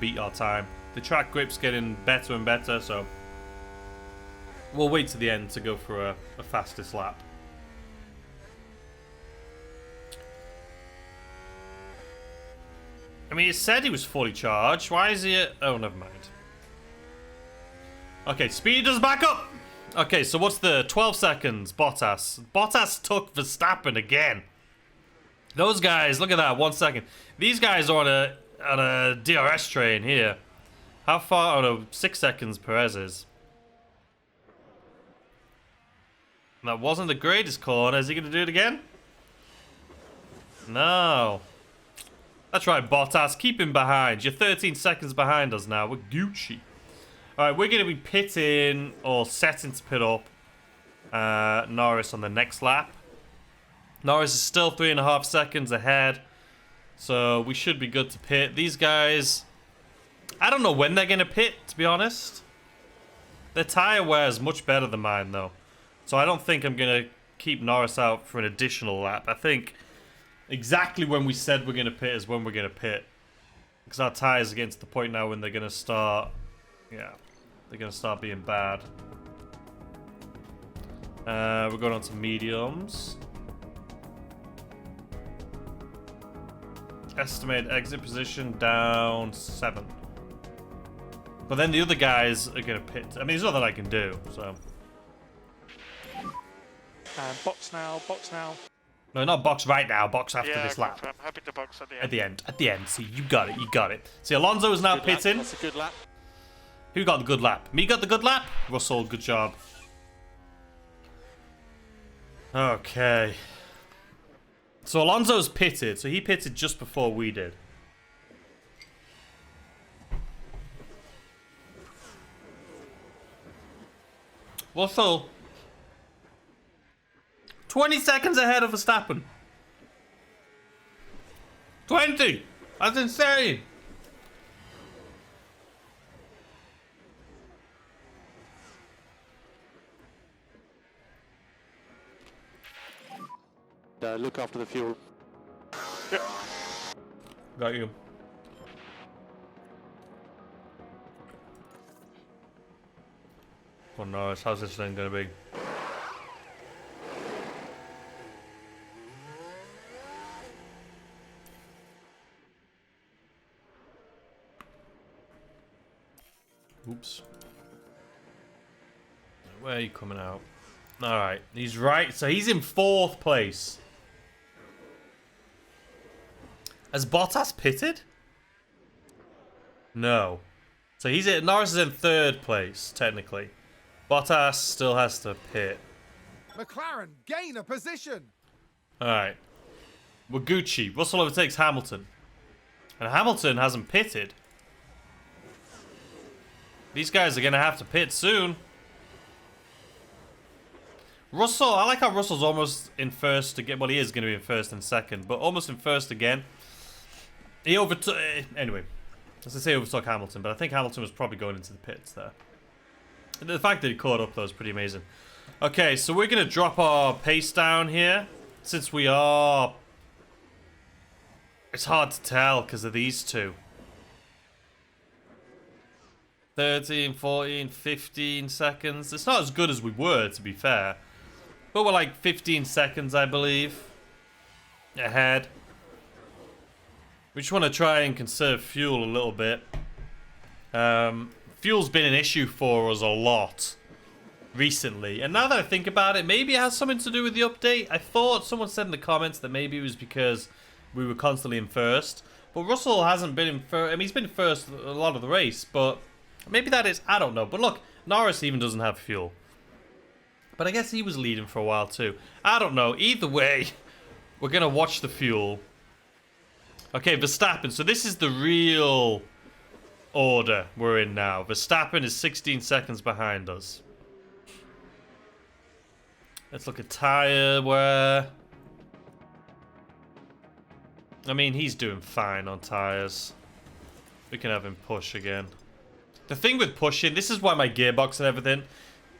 beat our time. The track grip's getting better and better, so we'll wait to the end to go for a fastest lap. I mean, it said he was fully charged. Why is he at... Oh, never mind. Okay, speed us back up. Okay, so what's the 12 seconds? Bottas. Bottas took Verstappen again. Those guys, look at that, 1 second. These guys are on a DRS train here. How far? Oh no, 6 seconds Perez is. That wasn't the greatest corner. Is he going to do it again? No. That's right, Bottas. Keep him behind. You're 13 seconds behind us now. We're Gucci. Alright, we're going to be pitting or setting to pit up Norris on the next lap. Norris is still 3.5 seconds ahead. So we should be good to pit. These guys, I don't know when they're going to pit, to be honest. Their tyre wear is much better than mine, though. So I don't think I'm going to keep Norris out for an additional lap. I think exactly when we said we're going to pit is when we're going to pit. Because our tyres are getting to the point now when they're going to start... Yeah, they're going to start being bad. We're going on to mediums. Estimated exit position down 7. But then the other guys are going to pit. I mean, there's nothing I can do, so. Box now, box now. No, not box right now. Box after Yeah, this lap. I'm happy to box at the end. At the end. At the end. See, you got it. You got it. See, Alonso is now Good lap. pitting. That's a good lap. Who got the good lap? Me got the good lap? Russell, good job. Okay. So Alonso's pitted. So he pitted just before we did. Russell. 20 seconds ahead of Verstappen. 20! That's insane! Look after the fuel. Got you. Oh no, how's this thing gonna be? Oops. Where are you coming out? Alright, he's right. So he's in 4th place. Has Bottas pitted? No. So Norris is in 3rd place, technically. Bottas still has to pit. McLaren gain a position. Alright. We're Gucci. Russell overtakes Hamilton. And Hamilton hasn't pitted. These guys are going to have to pit soon. Russell, I like how Russell's almost in 1st again. Well, he is going to be in 1st and 2nd, but almost in 1st again. He overtook... Anyway, as I say, overtook Hamilton, but I think Hamilton was probably going into the pits there. And the fact that he caught up, though, is pretty amazing. Okay, so we're going to drop our pace down here, since we are... It's hard to tell because of these two. 13, 14, 15 seconds. It's not as good as we were, to be fair. But we're like 15 seconds, I believe, ahead. We just want to try and conserve fuel a little bit. Fuel's been an issue for us a lot recently. And now that I think about it, maybe it has something to do with the update. I thought someone said in the comments that maybe it was because we were constantly in 1st. But Russell hasn't been in 1st. I mean, he's been in 1st a lot of the race, but... Maybe that is, I don't know. But look, Norris even doesn't have fuel. But I guess he was leading for a while too. I don't know. Either way, we're going to watch the fuel. Okay, Verstappen. So this is the real order we're in now. Verstappen is 16 seconds behind us. Let's look at tyre wear. I mean, he's doing fine on tyres. We can have him push again. The thing with pushing, this is why my gearbox and everything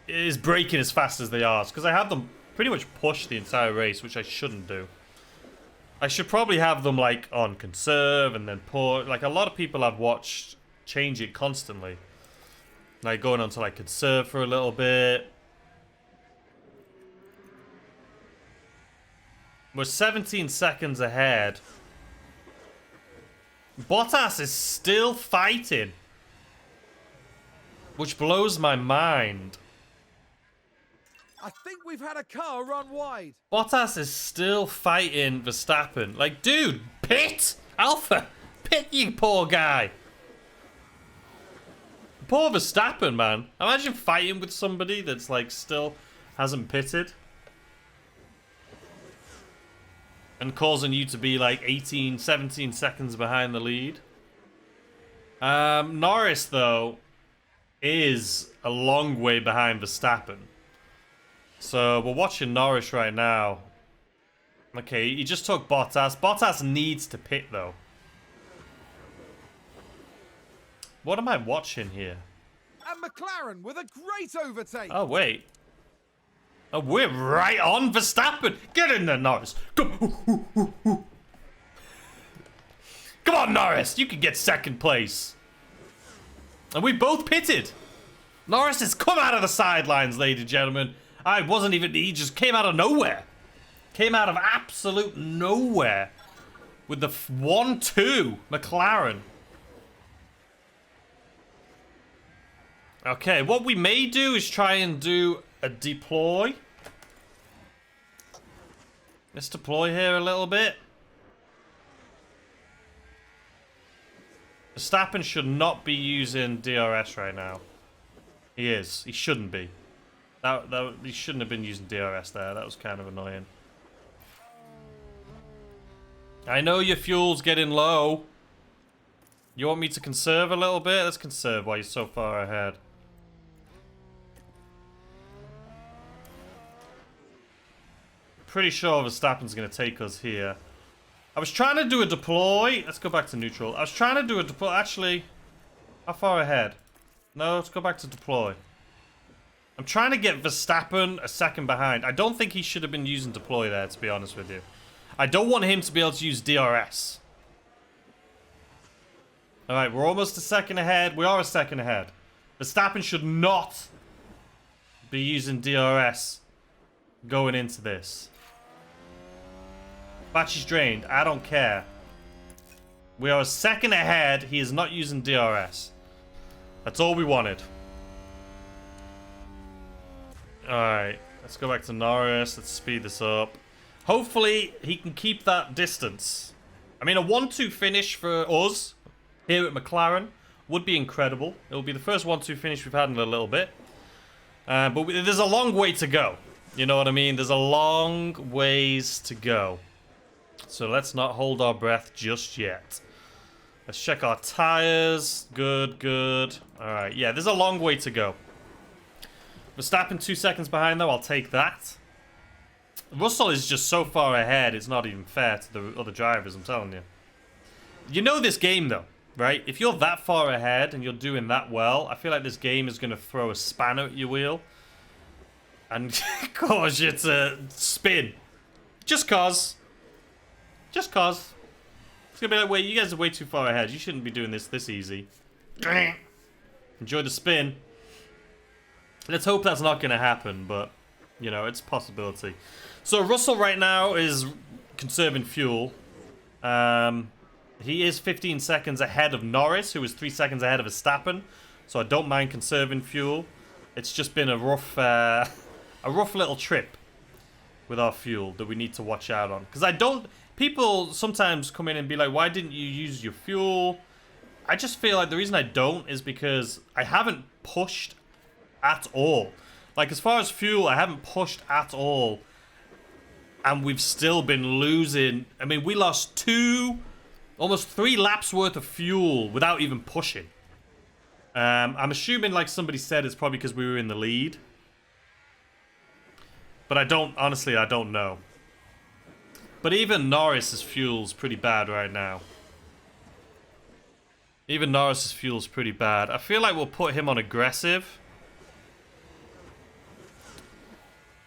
is braking as fast as they are. Because I have them pretty much push the entire race, which I shouldn't do. I should probably have them like on conserve and then push. Like a lot of people I've watched change it constantly. Like going on to like conserve for a little bit. We're 17 seconds ahead. Bottas is still fighting. Which blows my mind. I think we've had a car run wide. Bottas is still fighting Verstappen. Like, dude, pit! Alpha! Pit, you poor guy! Poor Verstappen, man. Imagine fighting with somebody that's, like, still hasn't pitted. And causing you to be, like, 18, 17 seconds behind the lead. Norris, though, is a long way behind Verstappen. So we're watching Norris right now. Okay, he just took Bottas. Bottas needs to pit, though. What am I watching here? And McLaren with a great overtake. Oh, wait. Oh, we're right on Verstappen. Get in there, Norris. Come on, Norris. You can get 2nd place. And we both pitted. Norris has come out of the sidelines, ladies and gentlemen. I wasn't even... He just came out of nowhere. Came out of absolute nowhere. With the 1-2 McLaren. Okay, what we may do is try and do a deploy. Let's deploy here a little bit. Verstappen should not be using DRS right now. He is. He shouldn't be. He shouldn't have been using DRS there. That was kind of annoying. I know your fuel's getting low. You want me to conserve a little bit? Let's conserve while you're so far ahead. Pretty sure Verstappen's going to take us here. I was trying to do a deploy. Let's go back to neutral. I was trying to do a deploy. Actually, how far ahead? No, let's go back to deploy. I'm trying to get Verstappen a second behind. I don't think he should have been using deploy there, to be honest with you. I don't want him to be able to use DRS. Alright, we're almost a second ahead. We are a second ahead. Verstappen should not be using DRS going into this. Battery's drained. I don't care. We are a second ahead. He is not using DRS. That's all we wanted. Alright, let's go back to Norris. Let's speed this up. Hopefully, he can keep that distance. I mean, a 1-2 finish for us here at McLaren would be incredible. It will be the first 1-2 finish we've had in a little bit. But there's a long way to go. You know what I mean? There's a long ways to go. So let's not hold our breath just yet. Let's check our tires. Good, good. Alright, yeah, there's a long way to go. Verstappen 2 seconds behind, though. I'll take that. Russell is just so far ahead, it's not even fair to the other drivers, I'm telling you. You know this game, though, right? If you're that far ahead and you're doing that well, I feel like this game is going to throw a spanner at your wheel and cause you to spin. Just cause. Just cause. It's going to be like, wait, you guys are way too far ahead. You shouldn't be doing this easy. Enjoy the spin. Let's hope that's not going to happen, but, you know, it's a possibility. So Russell right now is conserving fuel. He is 15 seconds ahead of Norris, who is 3 seconds ahead of Verstappen. So I don't mind conserving fuel. It's just been a rough little trip with our fuel that we need to watch out on. Because I don't... People sometimes come in and be like, why didn't you use your fuel? I just feel like the reason I don't is because I haven't pushed at all. Like, as far as fuel, I haven't pushed at all. And we've still been losing. I mean, we lost almost 3 laps worth of fuel without even pushing. I'm assuming, like somebody said, it's probably because we were in the lead. But honestly, I don't know. But even Norris's fuel's pretty bad right now. Even Norris's fuel's pretty bad. I feel like we'll put him on aggressive.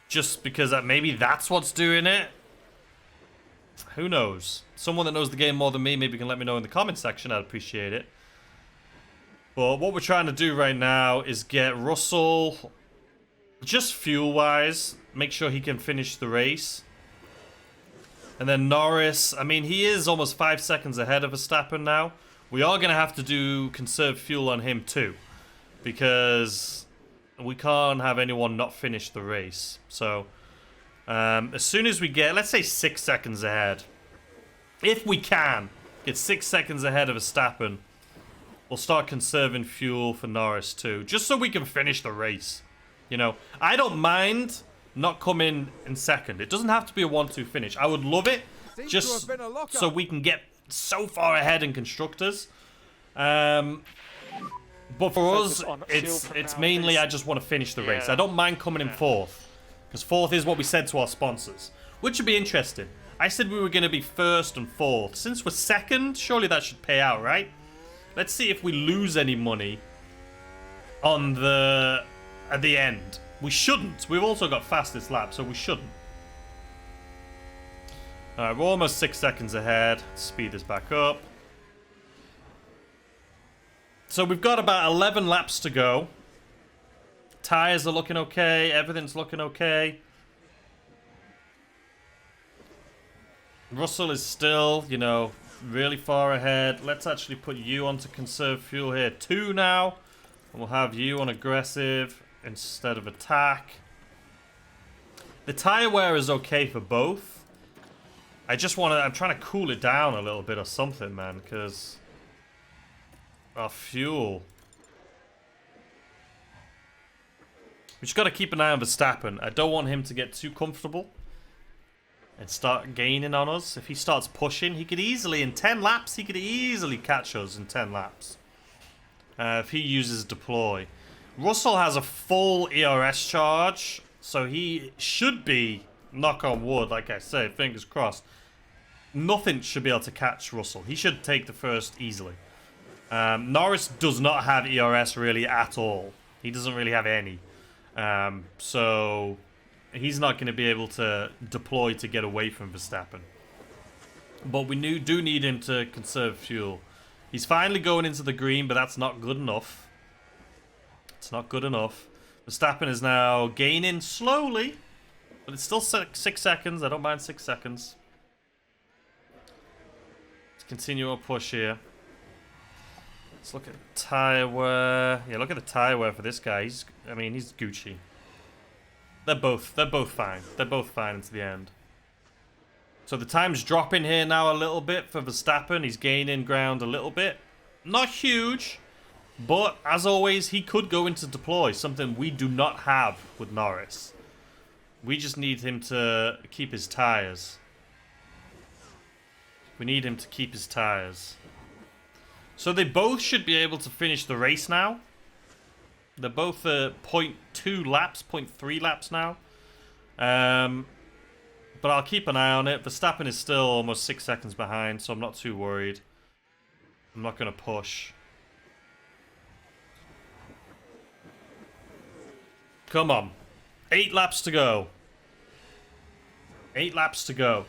Just because maybe that's what's doing it. Who knows? Someone that knows the game more than me maybe can let me know in the comment section. I'd appreciate it. But what we're trying to do right now is get Russell, just fuel-wise, make sure he can finish the race. And then Norris, I mean, he is almost 5 seconds ahead of Verstappen now. We are going to have to do conserve fuel on him too. Because we can't have anyone not finish the race. So, as soon as we get, let's say 6 seconds ahead. If we can get 6 seconds ahead of Verstappen, we'll start conserving fuel for Norris too. Just so we can finish the race. You know, I don't mind not coming in second. It doesn't have to be a 1-2 finish. I would love it just so we can get so far ahead in constructors. But for us, it's mainly I just want to finish the race. I don't mind coming in fourth. Because fourth is what we said to our sponsors. Which would be interesting. I said we were going to be first and fourth. Since we're second, surely that should pay out, right? Let's see if we lose any money on at the end. We shouldn't. We've also got fastest lap, so we shouldn't. Alright, we're almost 6 seconds ahead. Speed this back up. So we've got about 11 laps to go. Tires are looking okay. Everything's looking okay. Russell is still, you know, really far ahead. Let's actually put you on to conserve fuel here. 2 now. We'll have you on aggressive instead of attack. The tire wear is okay for both. I just want to... I'm trying to cool it down a little bit or something, man, because... our fuel... we just got to keep an eye on Verstappen. I don't want him to get too comfortable and start gaining on us. If he starts pushing, he could easily, in 10 laps, he could easily catch us in 10 laps. If he uses deploy. Russell has a full ERS charge, so he should be, knock on wood, like I said, fingers crossed. Nothing should be able to catch Russell. He should take the first easily. Norris does not have ERS really at all. He doesn't really have any. So he's not going to be able to deploy to get away from Verstappen. But we do need him to conserve fuel. He's finally going into the green, but that's not good enough. It's not good enough. Verstappen is now gaining slowly, but it's still 6 seconds. I don't mind 6 seconds. Let's continue our push here. Let's look at tire wear. Yeah, look at the tire wear for this guy. He's Gucci. They're both fine. They're both fine into the end. So the time's dropping here now a little bit for Verstappen. He's gaining ground a little bit. Not huge, but as always, he could go into deploy, something we do not have with Norris. We just need him to keep his tires. We need him to keep his tires. So they both should be able to finish the race now. They're both 0.2 laps, 0.3 laps now. But I'll keep an eye on it. Verstappen is still almost 6 seconds behind, so I'm not too worried. I'm not going to push. Come on. 8 laps to go. 8 laps to go.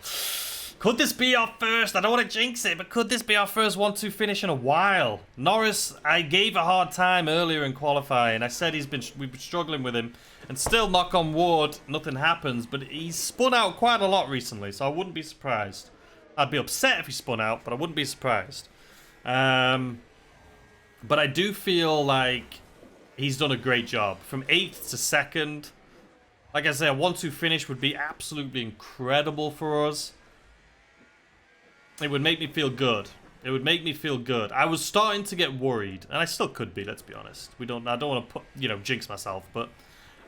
Could this be our first? I don't want to jinx it, but could this be our first 1-2 finish in a while? Norris, I gave a hard time earlier in qualifying. I said we've been struggling with him, and still, knock on wood, nothing happens. But he's spun out quite a lot recently, so I wouldn't be surprised. I'd be upset if he spun out, but I wouldn't be surprised. But I do feel like he's done a great job. From 8th to 2nd, like I said, a 1-2 finish would be absolutely incredible for us. It would make me feel good. It would make me feel good. I was starting to get worried, and I still could be, let's be honest. I don't want to jinx myself, but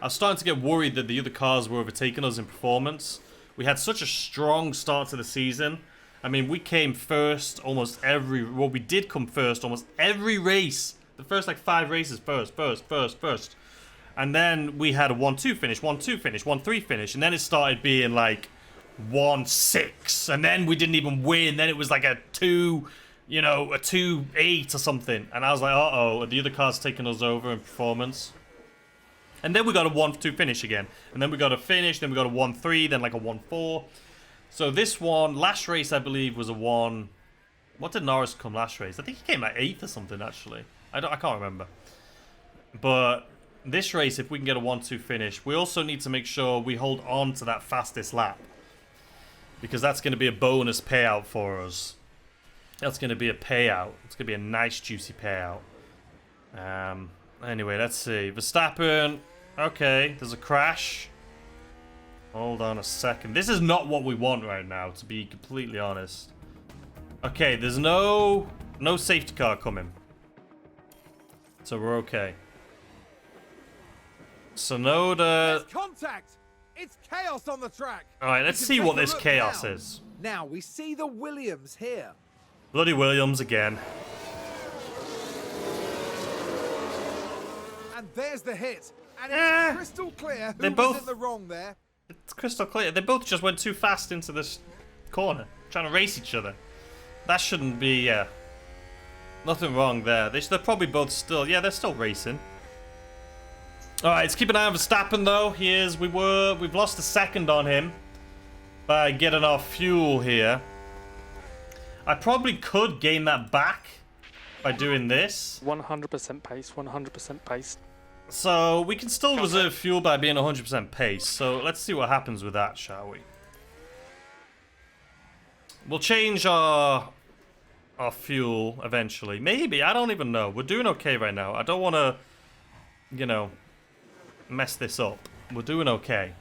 I was starting to get worried that the other cars were overtaking us in performance. We had such a strong start to the season. I mean, we came first almost every... well, we did come first almost every race. The first, 5 races first. And then we had a 1-2 finish, 1-2 finish, 1-3 finish, and then it started being 1-6, and then we didn't even win. Then it was like a 2-8 or something, and I was like, uh-oh, are the other cars taking us over in performance? And then we got a 1-2 finish again, and then we got a finish, then we got a 1-3, then a 1-4. So this one, last race I believe was a 1. What did Norris come last race? I think he came 8th or something actually. I can't remember. But this race, if we can get a 1-2 finish, we also need to make sure we hold on to that fastest lap. Because that's going to be a bonus payout for us. That's going to be a payout. It's going to be a nice, juicy payout. Anyway, let's see. Verstappen. Okay, there's a crash. Hold on a second. This is not what we want right now, to be completely honest. Okay, there's no safety car coming. So we're okay. Sonoda. Contact! It's chaos on the track. All right, let's see what this chaos is. Now we see the Williams here. Bloody Williams again. And there's the hit. And it's crystal clear who was in the wrong there. It's crystal clear. They both just went too fast into this corner, trying to race each other. That shouldn't be, nothing wrong there. They're probably both still, they're still racing. Alright, let's keep an eye on Verstappen though. We've lost a second on him by getting our fuel here. I probably could gain that back by doing this. 100% pace, 100% pace. So we can still reserve fuel by being 100% pace. So let's see what happens with that, shall we? We'll change our fuel eventually. Maybe, I don't even know. We're doing okay right now. I don't want to you know, mess this up. We're doing okay.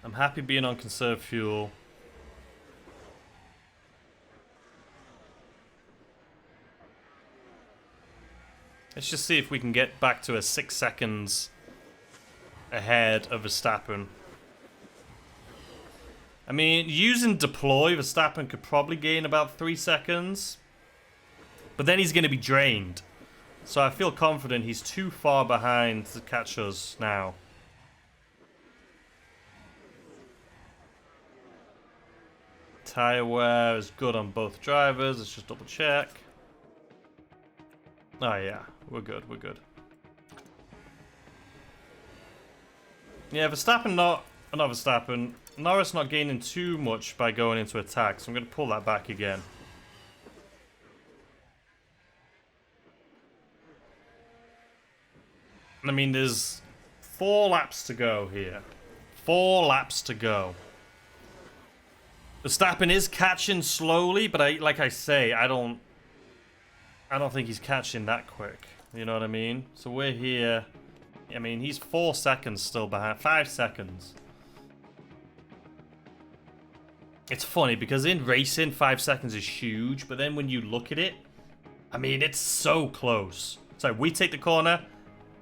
I'm happy being on Conserving Fuel. Let's just see if we can get back to a 6 seconds ahead of Verstappen. I mean, using deploy, Verstappen could probably gain about 3 seconds. But then he's going to be drained. So I feel confident he's too far behind to catch us now. Tire wear is good on both drivers. Let's just double check. Oh yeah, we're good, we're good. Yeah, Verstappen not Verstappen. Norris not gaining too much by going into attack, so I'm going to pull that back again. I mean, there's 4 laps to go here. 4 laps to go. Verstappen is catching slowly, but like I say, I don't think he's catching that quick. You know what I mean? So we're here. I mean, he's 4 seconds still behind. 5 seconds. It's funny because in racing, 5 seconds is huge, but then when you look at it, I mean, it's so close. So we take the corner,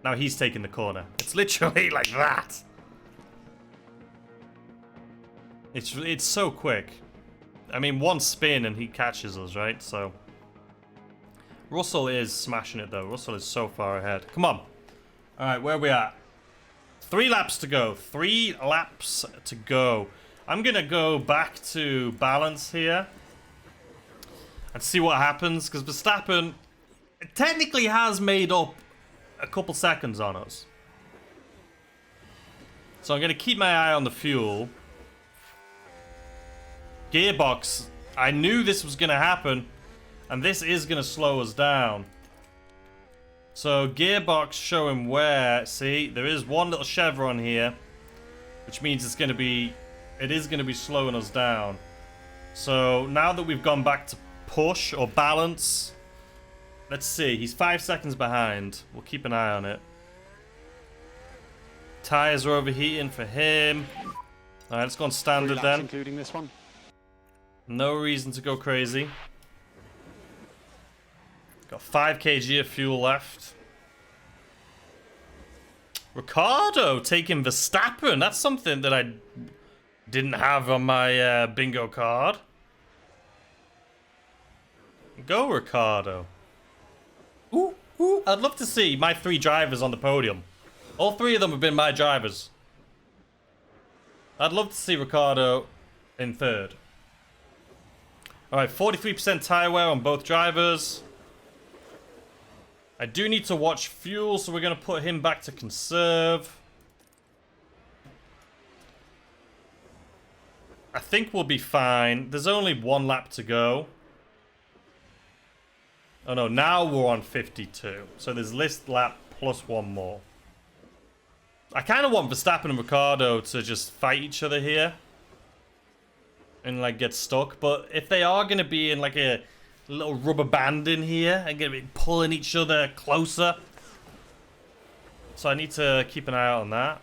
now he's taking the corner. It's literally like that. It's so quick. I mean, 1 spin and he catches us, right? So Russell is smashing it though. Russell is so far ahead. Come on. All right, where are we at? 3 laps to go. 3 laps to go. I'm going to go back to balance here and see what happens, because Verstappen technically has made up a couple seconds on us. So I'm going to keep my eye on the fuel. Gearbox, I knew this was going to happen, and this is going to slow us down. So gearbox showing where, see, there is 1 little chevron here, which means it is going to be slowing us down. So now that we've gone back to push or balance, let's see, he's 5 seconds behind. We'll keep an eye on it. Tires are overheating for him. Alright, let's go on standard then. Including this one. No reason to go crazy. Got 5 kg of fuel left. Ricardo taking Verstappen. That's something that I didn't have on my bingo card. Go, Ricardo. Ooh, ooh. I'd love to see my 3 drivers on the podium. All 3 of them have been my drivers. I'd love to see Ricardo in 3rd. Alright, 43% tire wear on both drivers. I do need to watch fuel, so we're going to put him back to conserve. I think we'll be fine. There's only 1 lap to go. Oh no, now we're on 52. So there's list lap plus 1 more. I kind of want Verstappen and Ricardo to just fight each other here. And like get stuck. But if they are going to be in like a little rubber band in here and going to be pulling each other closer. So I need to keep an eye out on that.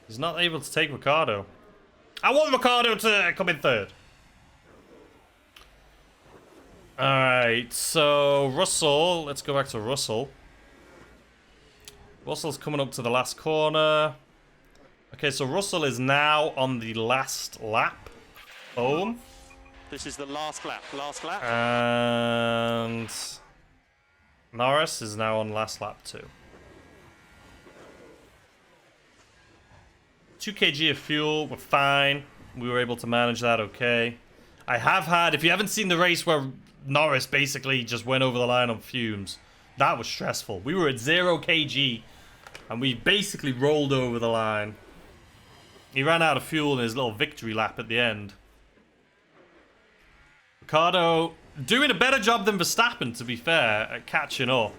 He's not able to take Ricardo. I want Ricardo to come in 3rd. Alright, so Russell. Let's go back to Russell. Russell's coming up to the last corner. Okay, so Russell is now on the last lap. Boom. This is the last lap. Last lap. And Norris is now on last lap too. 2 kg of fuel, we're fine. We were able to manage that okay. I have had, if you haven't seen the race where Norris basically just went over the line on fumes, that was stressful. We were at 0 kg and we basically rolled over the line. He ran out of fuel in his little victory lap at the end. Ricardo doing a better job than Verstappen, to be fair, at catching up.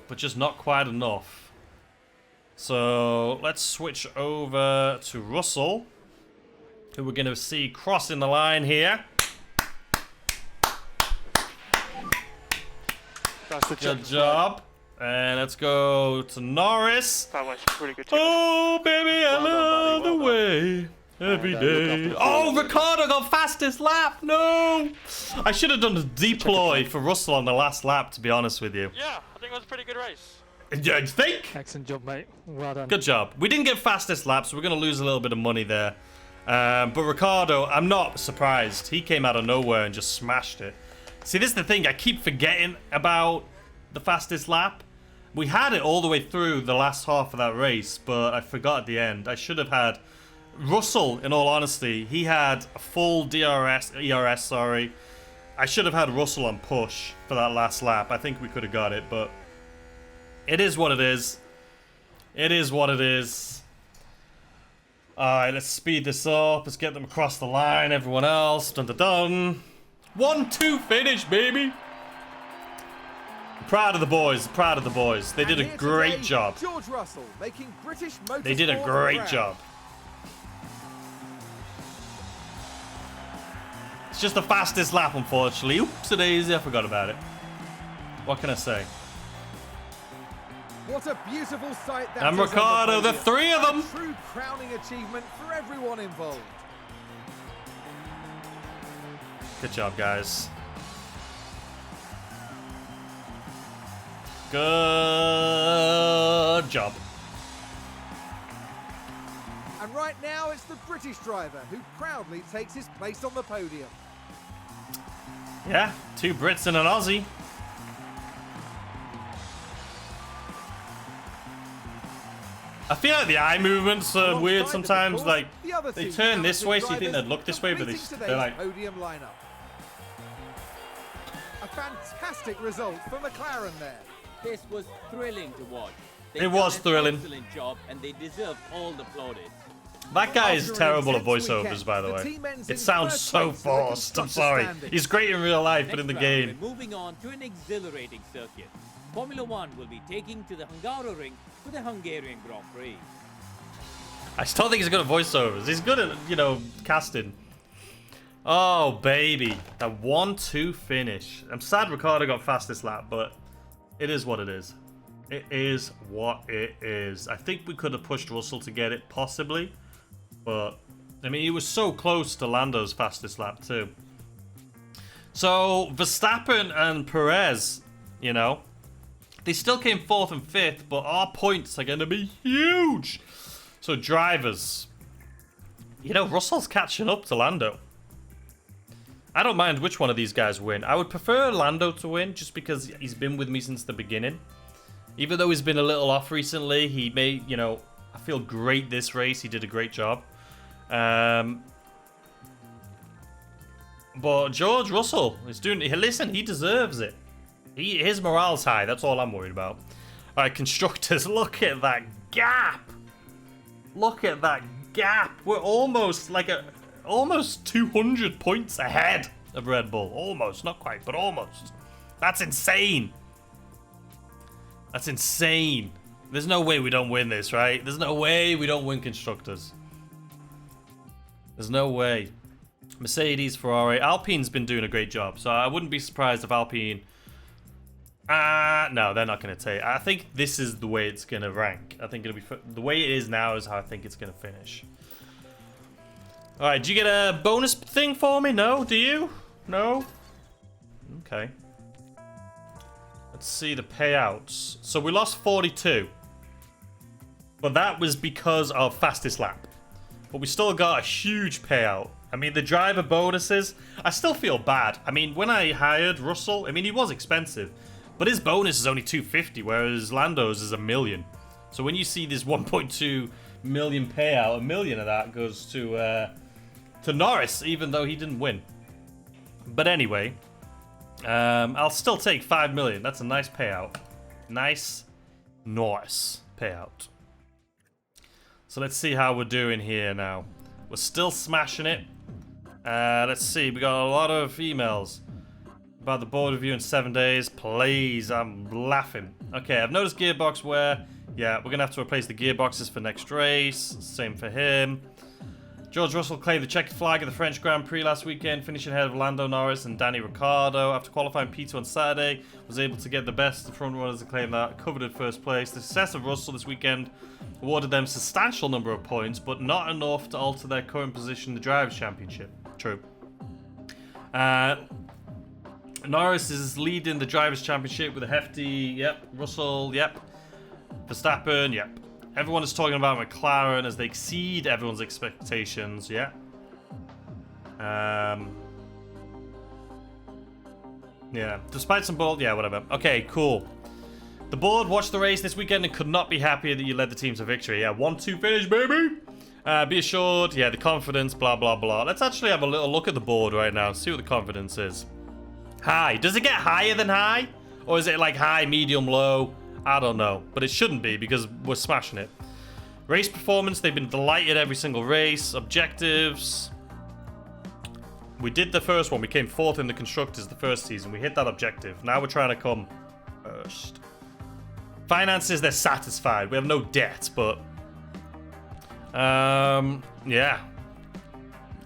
But just not quite enough. So let's switch over to Russell, who we're going to see crossing the line here. That's the Good check. job. And let's go to Norris. That was really good. Check. Oh, baby, I Well done, love buddy, the well way. Every Well done, look day. after the Oh, field. Ricardo got fastest lap. No. I should have done a deploy for Russell on the last lap, to be honest with you. Yeah, I think it was a pretty good race. Yeah, you think? Excellent job, mate. Well done. Good job. We didn't get fastest lap, so we're going to lose a little bit of money there. But Ricardo, I'm not surprised. He came out of nowhere and just smashed it. See, this is the thing. I keep forgetting about the fastest lap. We had it all the way through the last half of that race, but I forgot at the end. I should have had Russell, in all honesty. He had a full ERS, sorry. I should have had Russell on push for that last lap. I think we could have got it, but it is what it is. It is what it is. Alright, let's speed this up. Let's get them across the line. Everyone else. Dun dun dun. 1-2 finish, baby. Proud of the boys. Proud of the boys. They did a And here great today, job. George Russell making British motorsport They did a great proud. job. It's just the fastest lap, unfortunately. Oops, daisy, I forgot about it. What can I say? What a beautiful sight that And is on the Ricardo, the podium. three of them. A true crowning achievement for everyone involved. Good job, guys. Good job. And right now it's the British driver who proudly takes his place on the podium. Yeah, 2 Brits and an Aussie. I feel like the eye movements are Alongside weird them, sometimes. of like, course, the other they two turn this way, so you think drivers they'd look this way, but completing they're today's like... podium lineup. A fantastic result for McLaren there. This was thrilling to watch. It was thrilling. Excellent job, and they deserve all the plaudits. That guy is After an terrible at intense voiceovers, weekend, by the the way. team ends It in sounds first so place with a forced. I'm constructor sorry. standing. He's great in real life, but in the Next round, game. we're moving on to an exhilarating circuit. Formula One will be taking to the Hungaroring for the Hungarian Grand Prix. I still think he's good at voiceovers. He's good at, you know, casting. Oh, baby. That 1-2 finish. I'm sad Ricardo got fastest lap, but it is what it is. It is what it is. I think we could have pushed Russell to get it, possibly. But, I mean, he was so close to Lando's fastest lap, too. So, Verstappen and Perez, you know, they still came 4th and 5th, but our points are going to be huge. So, drivers. You know, Russell's catching up to Lando. I don't mind which one of these guys win. I would prefer Lando to win, just because he's been with me since the beginning. Even though he's been a little off recently, he made, you know, I feel great this race. He did a great job. But George Russell is doing... Listen, he deserves it. His morale's high. That's all I'm worried about. All right, constructors, look at that gap. Look at that gap. We're almost like almost 200 points ahead of Red Bull. Almost, not quite, but almost. That's insane. That's insane. There's no way we don't win this, right? There's no way we don't win constructors. There's no way. Mercedes, Ferrari, Alpine's been doing a great job, so I wouldn't be surprised if Alpine... no, they're not going to take. I think this is the way it's going to rank. I think it'll be the way it is now is how I think it's going to finish. All right, do you get a bonus thing for me? No, do you? No. Okay. Let's see the payouts. So we lost 42, but that was because of fastest lap. But we still got a huge payout. I mean, the driver bonuses, I still feel bad. I mean, when I hired Russell, I mean, he was expensive. But his bonus is only 250, whereas Lando's is $1 million. So when you see this 1.2 million payout, $1 million of that goes to Norris, even though he didn't win. But anyway, I'll still take 5 million. That's a nice payout. Nice Norris payout. So let's see how we're doing here now. We're still smashing it. Let's see. We got a lot of emails about the board review in 7 days. Please, I'm laughing. Okay, I've noticed gearbox wear. Yeah, we're going to have to replace the gearboxes for next race. Same for him. George Russell claimed the checkered flag at the French Grand Prix last weekend, finishing ahead of Lando Norris and Danny Ricciardo. After qualifying P2 on Saturday, was able to get the best of front runners to claim that coveted first place. The success of Russell this weekend awarded them a substantial number of points, but not enough to alter their current position in the Drivers' Championship. True. Norris is leading the Drivers' Championship with a hefty, yep. Russell, yep. Verstappen, yep. Everyone is talking about McLaren as they exceed everyone's expectations, yeah. Yeah, despite some bold, yeah, whatever. Okay, cool. The board watched the race this weekend and could not be happier that you led the team to victory. Yeah, 1-2 finish, baby. Be assured, yeah, the confidence, blah, blah, blah. Let's actually have a little look at the board right now, see what the confidence is. High. Does it get higher than high? Or is it like high, medium, low? I don't know, but it shouldn't be because we're smashing it. Race performance, they've been delighted every single race. Objectives. We did the first one. We came fourth in the Constructors the first season. We hit that objective. Now we're trying to come first. Finances, they're satisfied. We have no debt, but... yeah.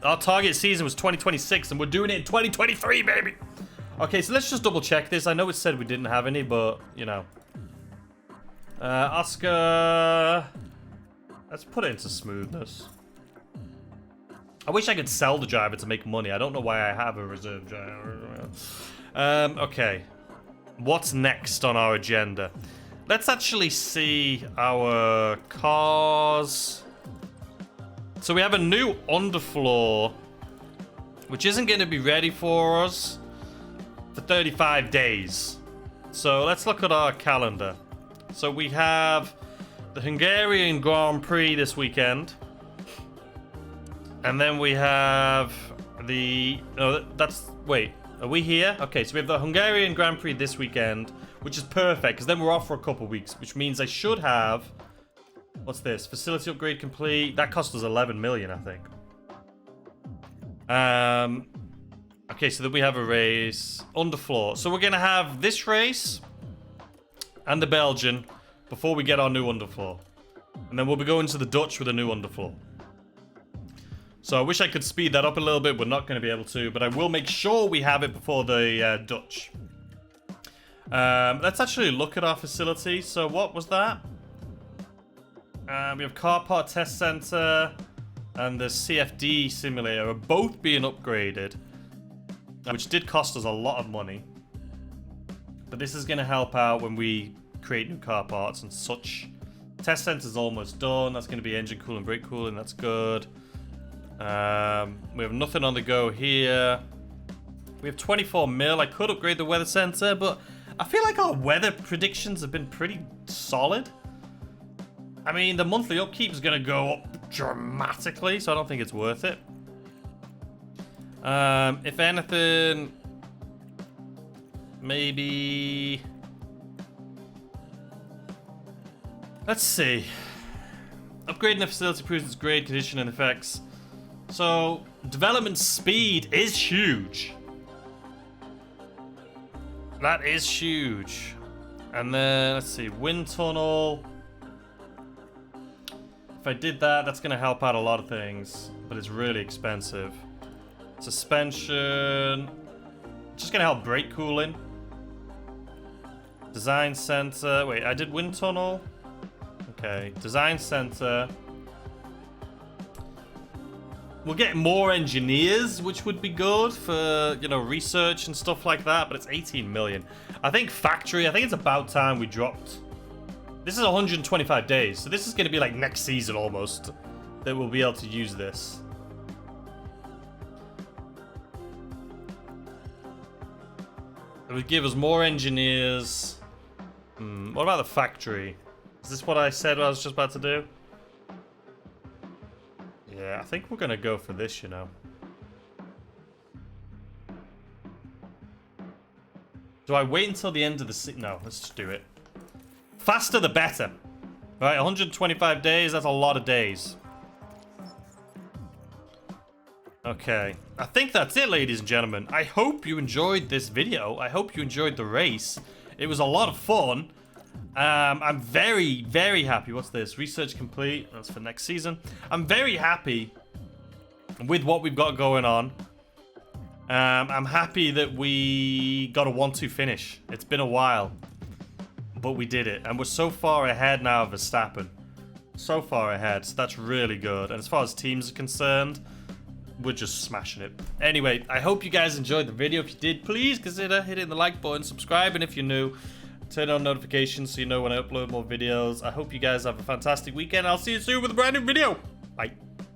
Our target season was 2026, and we're doing it in 2023, baby! Okay, so let's just double check this. I know it said we didn't have any, but, you know. Oscar... Let's put it into smoothness. I wish I could sell the driver to make money. I don't know why I have a reserve driver. Okay. What's next on our agenda? Let's actually see our cars. So we have a new underfloor, which isn't going to be ready for us for 35 days. So let's look at our calendar. So we have the Hungarian Grand Prix this weekend. And then we have the... Oh, that's... Wait, are we here? Okay, so we have the Hungarian Grand Prix this weekend, which is perfect, because then we're off for a couple weeks, which means I should have... What's this? Facility upgrade complete. That cost us 11 million, I think. Okay, so then we have a race. Underfloor. So we're going to have this race and the Belgian before we get our new underfloor. And then we'll be going to the Dutch with a new underfloor. So I wish I could speed that up a little bit. We're not going to be able to, but I will make sure we have it before the Dutch. Let's actually look at our facility. So what was that? We have car part test center and the CFD simulator are both being upgraded, which did cost us a lot of money. But this is going to help out when we create new car parts and such. Test center's almost done. That's going to be engine cooling, brake cooling. That's good. We have nothing on the go here. We have 24 mil. I could upgrade the weather center, but I feel like our weather predictions have been pretty solid. I mean, the monthly upkeep is going to go up dramatically, so I don't think it's worth it. If anything, maybe... Let's see. Upgrading the facility proves its grade, condition, and effects. So, development speed is huge. That is huge. And then, let's see, wind tunnel. If I did that, that's going to help out a lot of things, but it's really expensive. Suspension. Just going to help brake cooling. Design center. Wait, I did wind tunnel. Okay, design center. We'll get more engineers, which would be good for, you know, research and stuff like that, but it's 18 million. I think factory, I think it's about time we dropped. This is 125 days, so this is going to be like next season almost that we'll be able to use this. It would give us more engineers. What about the factory? Is this what I said I was just about to do? Yeah, I think we're going to go for this, you know. Do I wait until the end of the season? No, let's just do it. Faster the better. Right, 125 days, that's a lot of days. Okay, I think that's it, ladies and gentlemen. I hope you enjoyed this video. I hope you enjoyed the race. It was a lot of fun. I'm very, very happy. What's this? Research complete. That's for next season. I'm very happy with what we've got going on. I'm happy that we got a 1-2 finish. It's been a while, but we did it. And we're so far ahead now of Verstappen. So far ahead, so that's really good. And as far as teams are concerned, we're just smashing it. Anyway, I hope you guys enjoyed the video. If you did, please consider hitting the like button, subscribing if you're new, turn on notifications so you know when I upload more videos. I hope you guys have a fantastic weekend. I'll see you soon with a brand new video. Bye.